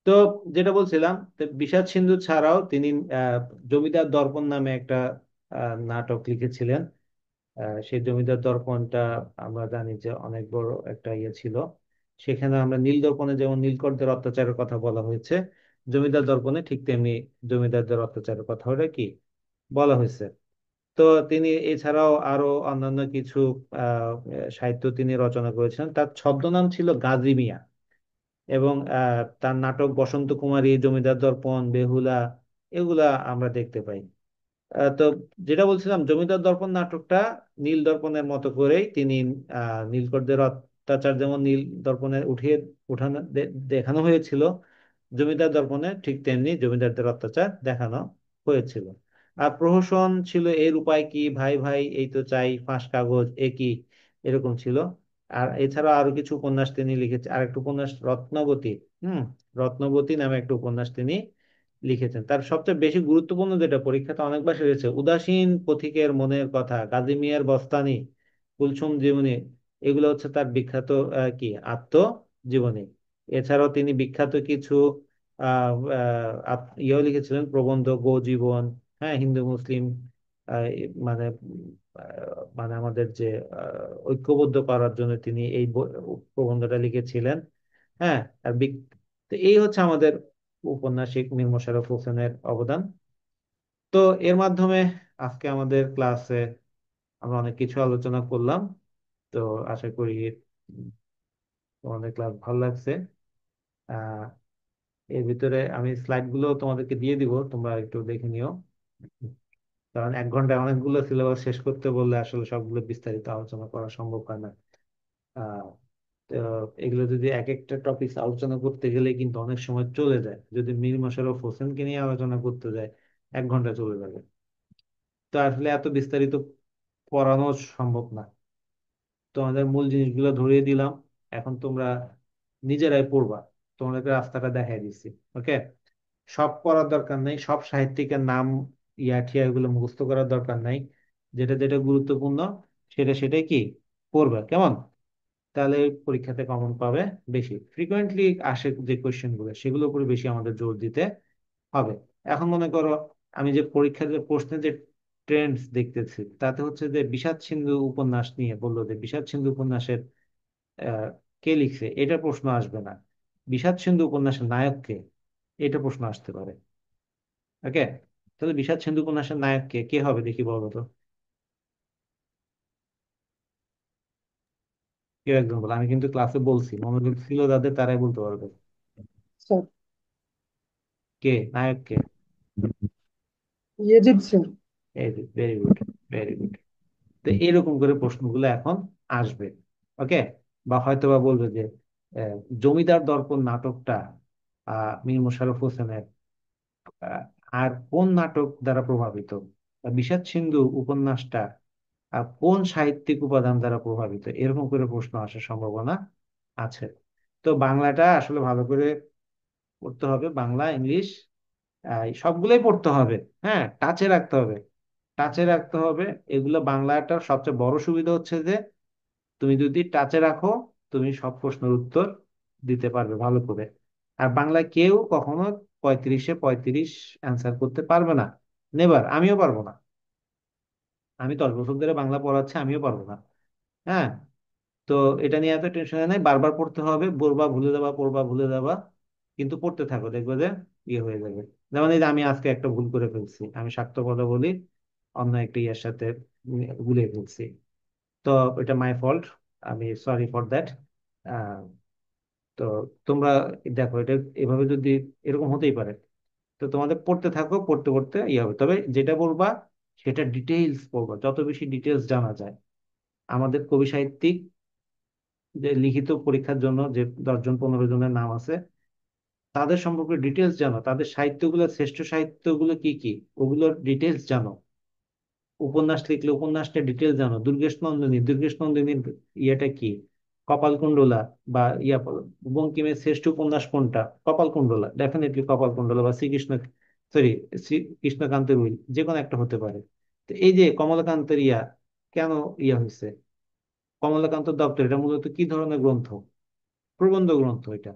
তো যেটা বলছিলাম, তো বিষাদ সিন্ধু ছাড়াও তিনি আহ, জমিদার দর্পণ নামে একটা নাটক লিখেছিলেন। সেই জমিদার দর্পণটা আমরা জানি যে অনেক বড় একটা ইয়ে ছিল। সেখানে আমরা নীল দর্পণে যেমন নীলকরদের অত্যাচারের কথা বলা হয়েছে, জমিদার দর্পণে ঠিক তেমনি জমিদারদের অত্যাচারের কথা ওটা কি বলা হয়েছে। তো তিনি এছাড়াও আরো অন্যান্য কিছু সাহিত্য তিনি রচনা করেছেন। তার ছদ্মনাম ছিল গাজী মিয়া। এবং তার নাটক বসন্ত কুমারী, জমিদার দর্পণ, বেহুলা, এগুলা আমরা দেখতে পাই। তো যেটা বলছিলাম, জমিদার দর্পণ নাটকটা নীল দর্পণের মতো করেই তিনি নীলকরদের অত্যাচার যেমন নীল দর্পণে উঠিয়ে উঠানো দেখানো হয়েছিল, জমিদার দর্পণে ঠিক তেমনি জমিদারদের অত্যাচার দেখানো হয়েছিল। আর প্রহসন ছিল এর উপায় কি, ভাই ভাই এই তো চাই, ফাঁস কাগজ এ কি, এরকম ছিল। আর এছাড়া আরো কিছু উপন্যাস তিনি লিখেছেন। আর একটা উপন্যাস রত্নবতী, হুম, রত্নবতী নামে একটা উপন্যাস তিনি লিখেছেন। তার সবচেয়ে বেশি গুরুত্বপূর্ণ যেটা পরীক্ষাতে অনেকবার এসেছে, উদাসীন পথিকের মনের কথা, গাজী মিয়ার বস্তানি, কুলসুম জীবনী, এগুলো হচ্ছে তার বিখ্যাত কি আত্মজীবনী। এছাড়াও তিনি বিখ্যাত কিছু ইয়েও লিখেছিলেন, প্রবন্ধ, গো জীবন, হ্যাঁ, হিন্দু মুসলিম মানে মানে আমাদের যে ঐক্যবদ্ধ করার জন্য তিনি এই প্রবন্ধটা লিখেছিলেন। হ্যাঁ। আর তো এই হচ্ছে আমাদের উপন্যাসিক মীর মশাররফ হোসেনের অবদান। তো এর মাধ্যমে আজকে আমাদের ক্লাসে আমরা অনেক কিছু আলোচনা করলাম। তো আশা করি তোমাদের ক্লাস ভালো লাগছে। আহ এর ভিতরে আমি স্লাইড গুলো তোমাদেরকে দিয়ে দিব, তোমরা একটু দেখে নিও। কারণ 1 ঘন্টায় অনেকগুলো সিলেবাস শেষ করতে বললে আসলে সবগুলো বিস্তারিত আলোচনা করা সম্ভব হয় না। আহ তো এগুলো যদি এক একটা টপিক আলোচনা করতে গেলে কিন্তু অনেক সময় চলে যায়। যদি মীর মশাররফ হোসেনকে নিয়ে আলোচনা করতে যায়, 1 ঘন্টা চলে যাবে। তো আসলে এত বিস্তারিত পড়ানো সম্ভব না। তোমাদের মূল জিনিসগুলো ধরিয়ে দিলাম, এখন তোমরা নিজেরাই পড়বা। তোমাদেরকে রাস্তাটা দেখাই দিচ্ছি। ওকে। সব পড়ার দরকার নেই, সব সাহিত্যিকের নাম ইয়া ঠিয়া এগুলো মুখস্থ করার দরকার নাই। যেটা যেটা গুরুত্বপূর্ণ সেটা সেটাই কি পড়বা, কেমন? তাহলে পরীক্ষাতে কমন পাবে বেশি। ফ্রিকোয়েন্টলি আসে যে কোয়েশ্চেন গুলো, সেগুলোর উপরে বেশি আমাদের জোর দিতে হবে। এখন মনে করো, আমি যে পরীক্ষার যে প্রশ্নের যে ট্রেন্ডস দেখতেছি, তাতে হচ্ছে যে বিষাদ সিন্ধু উপন্যাস নিয়ে বললো যে বিষাদ সিন্ধু উপন্যাসের আহ, কে লিখছে এটা প্রশ্ন আসবে না, বিষাদ সিন্ধু উপন্যাসের নায়ক কে, এটা প্রশ্ন আসতে পারে। ওকে। তাহলে বিষাদ সিন্ধু উপন্যাসের নায়ক কে কে হবে দেখি, বলো তো। কেউ একজন বলো, আমি কিন্তু ক্লাসে বলছি, মনোযোগ ছিল যাদের তারাই বলতে পারবে। স্যার, কে নায়ক কে? Yazid Singh. Very good, very good. তো এরকম করে প্রশ্নগুলো এখন আসবে। ওকে। বা হয়তো বা বলবে যে জমিদার দর্পণ নাটকটা মীর মোশাররফ হোসেনের আহ, আর কোন নাটক দ্বারা প্রভাবিত, বা বিষাদ সিন্ধু উপন্যাসটা কোন সাহিত্যিক উপাদান দ্বারা প্রভাবিত, এরকম করে প্রশ্ন আসার সম্ভাবনা আছে। তো বাংলাটা আসলে ভালো করে পড়তে হবে, বাংলা ইংলিশ সবগুলোই পড়তে হবে। হ্যাঁ, টাচে রাখতে হবে, টাচে রাখতে হবে। এগুলো বাংলাটার সবচেয়ে বড় সুবিধা হচ্ছে যে তুমি যদি টাচে রাখো, তুমি সব প্রশ্নের উত্তর দিতে পারবে ভালো করে। আর বাংলায় কেউ কখনো 35-এ 35 অ্যান্সার করতে পারবে না। নেবার, আমিও পারবো না। আমি 10 বছর ধরে বাংলা পড়াচ্ছি, আমিও পারবো না। হ্যাঁ। তো এটা নিয়ে এত টেনশন নাই, বারবার পড়তে হবে, পড়বা ভুলে যাবা, পড়বা ভুলে যাবা, কিন্তু পড়তে থাকো, দেখবে যে ইয়ে হয়ে যাবে। যেমন এই যে আমি আজকে একটা ভুল করে ফেলছি, আমি শাক্ত পদ বলি অন্য একটা ইয়ের সাথে গুলিয়ে ফেলছি। তো এটা মাই ফল্ট, আমি সরি ফর দ্যাট। তো তোমরা দেখো এটা এভাবে যদি, এরকম হতেই পারে। তো তোমাদের পড়তে থাকো, পড়তে পড়তে ইয়ে হবে। তবে যেটা বলবা সেটা ডিটেইলস পড়বা, যত বেশি ডিটেইলস জানা যায়। আমাদের কবি সাহিত্যিক যে লিখিত পরীক্ষার জন্য যে 10 জন 15 জনের নাম আছে, তাদের সম্পর্কে ডিটেলস জানো, তাদের সাহিত্যগুলো, শ্রেষ্ঠ সাহিত্যগুলো কি কি, ওগুলোর ডিটেলস জানো। উপন্যাস লিখলে উপন্যাসটা ডিটেলস জানো। দুর্গেশ নন্দিনীর ইয়েটা কি, কপালকুণ্ডলা, বা বঙ্কিমের শ্রেষ্ঠ উপন্যাস কোনটা, কপালকুণ্ডলা, ডেফিনেটলি কপালকুণ্ডলা, বা শ্রীকৃষ্ণ, সরি, শ্রী কৃষ্ণকান্তের উইল, যে কোনো একটা হতে পারে। তো এই যে কমলাকান্তের কেন হয়েছে, কমলাকান্ত দপ্তর, এটা মূলত কি ধরনের গ্রন্থ? প্রবন্ধ গ্রন্থ এটা।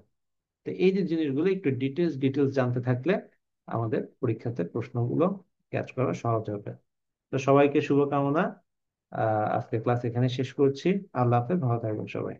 তো এই যে জিনিসগুলো একটু ডিটেলস ডিটেলস জানতে থাকলে আমাদের পরীক্ষাতে প্রশ্নগুলো ক্যাচ করা সহজ হবে। তো সবাইকে শুভকামনা। আজকে ক্লাস এখানে শেষ করছি। আল্লাহ হাফেজ, ভালো থাকবেন সবাই।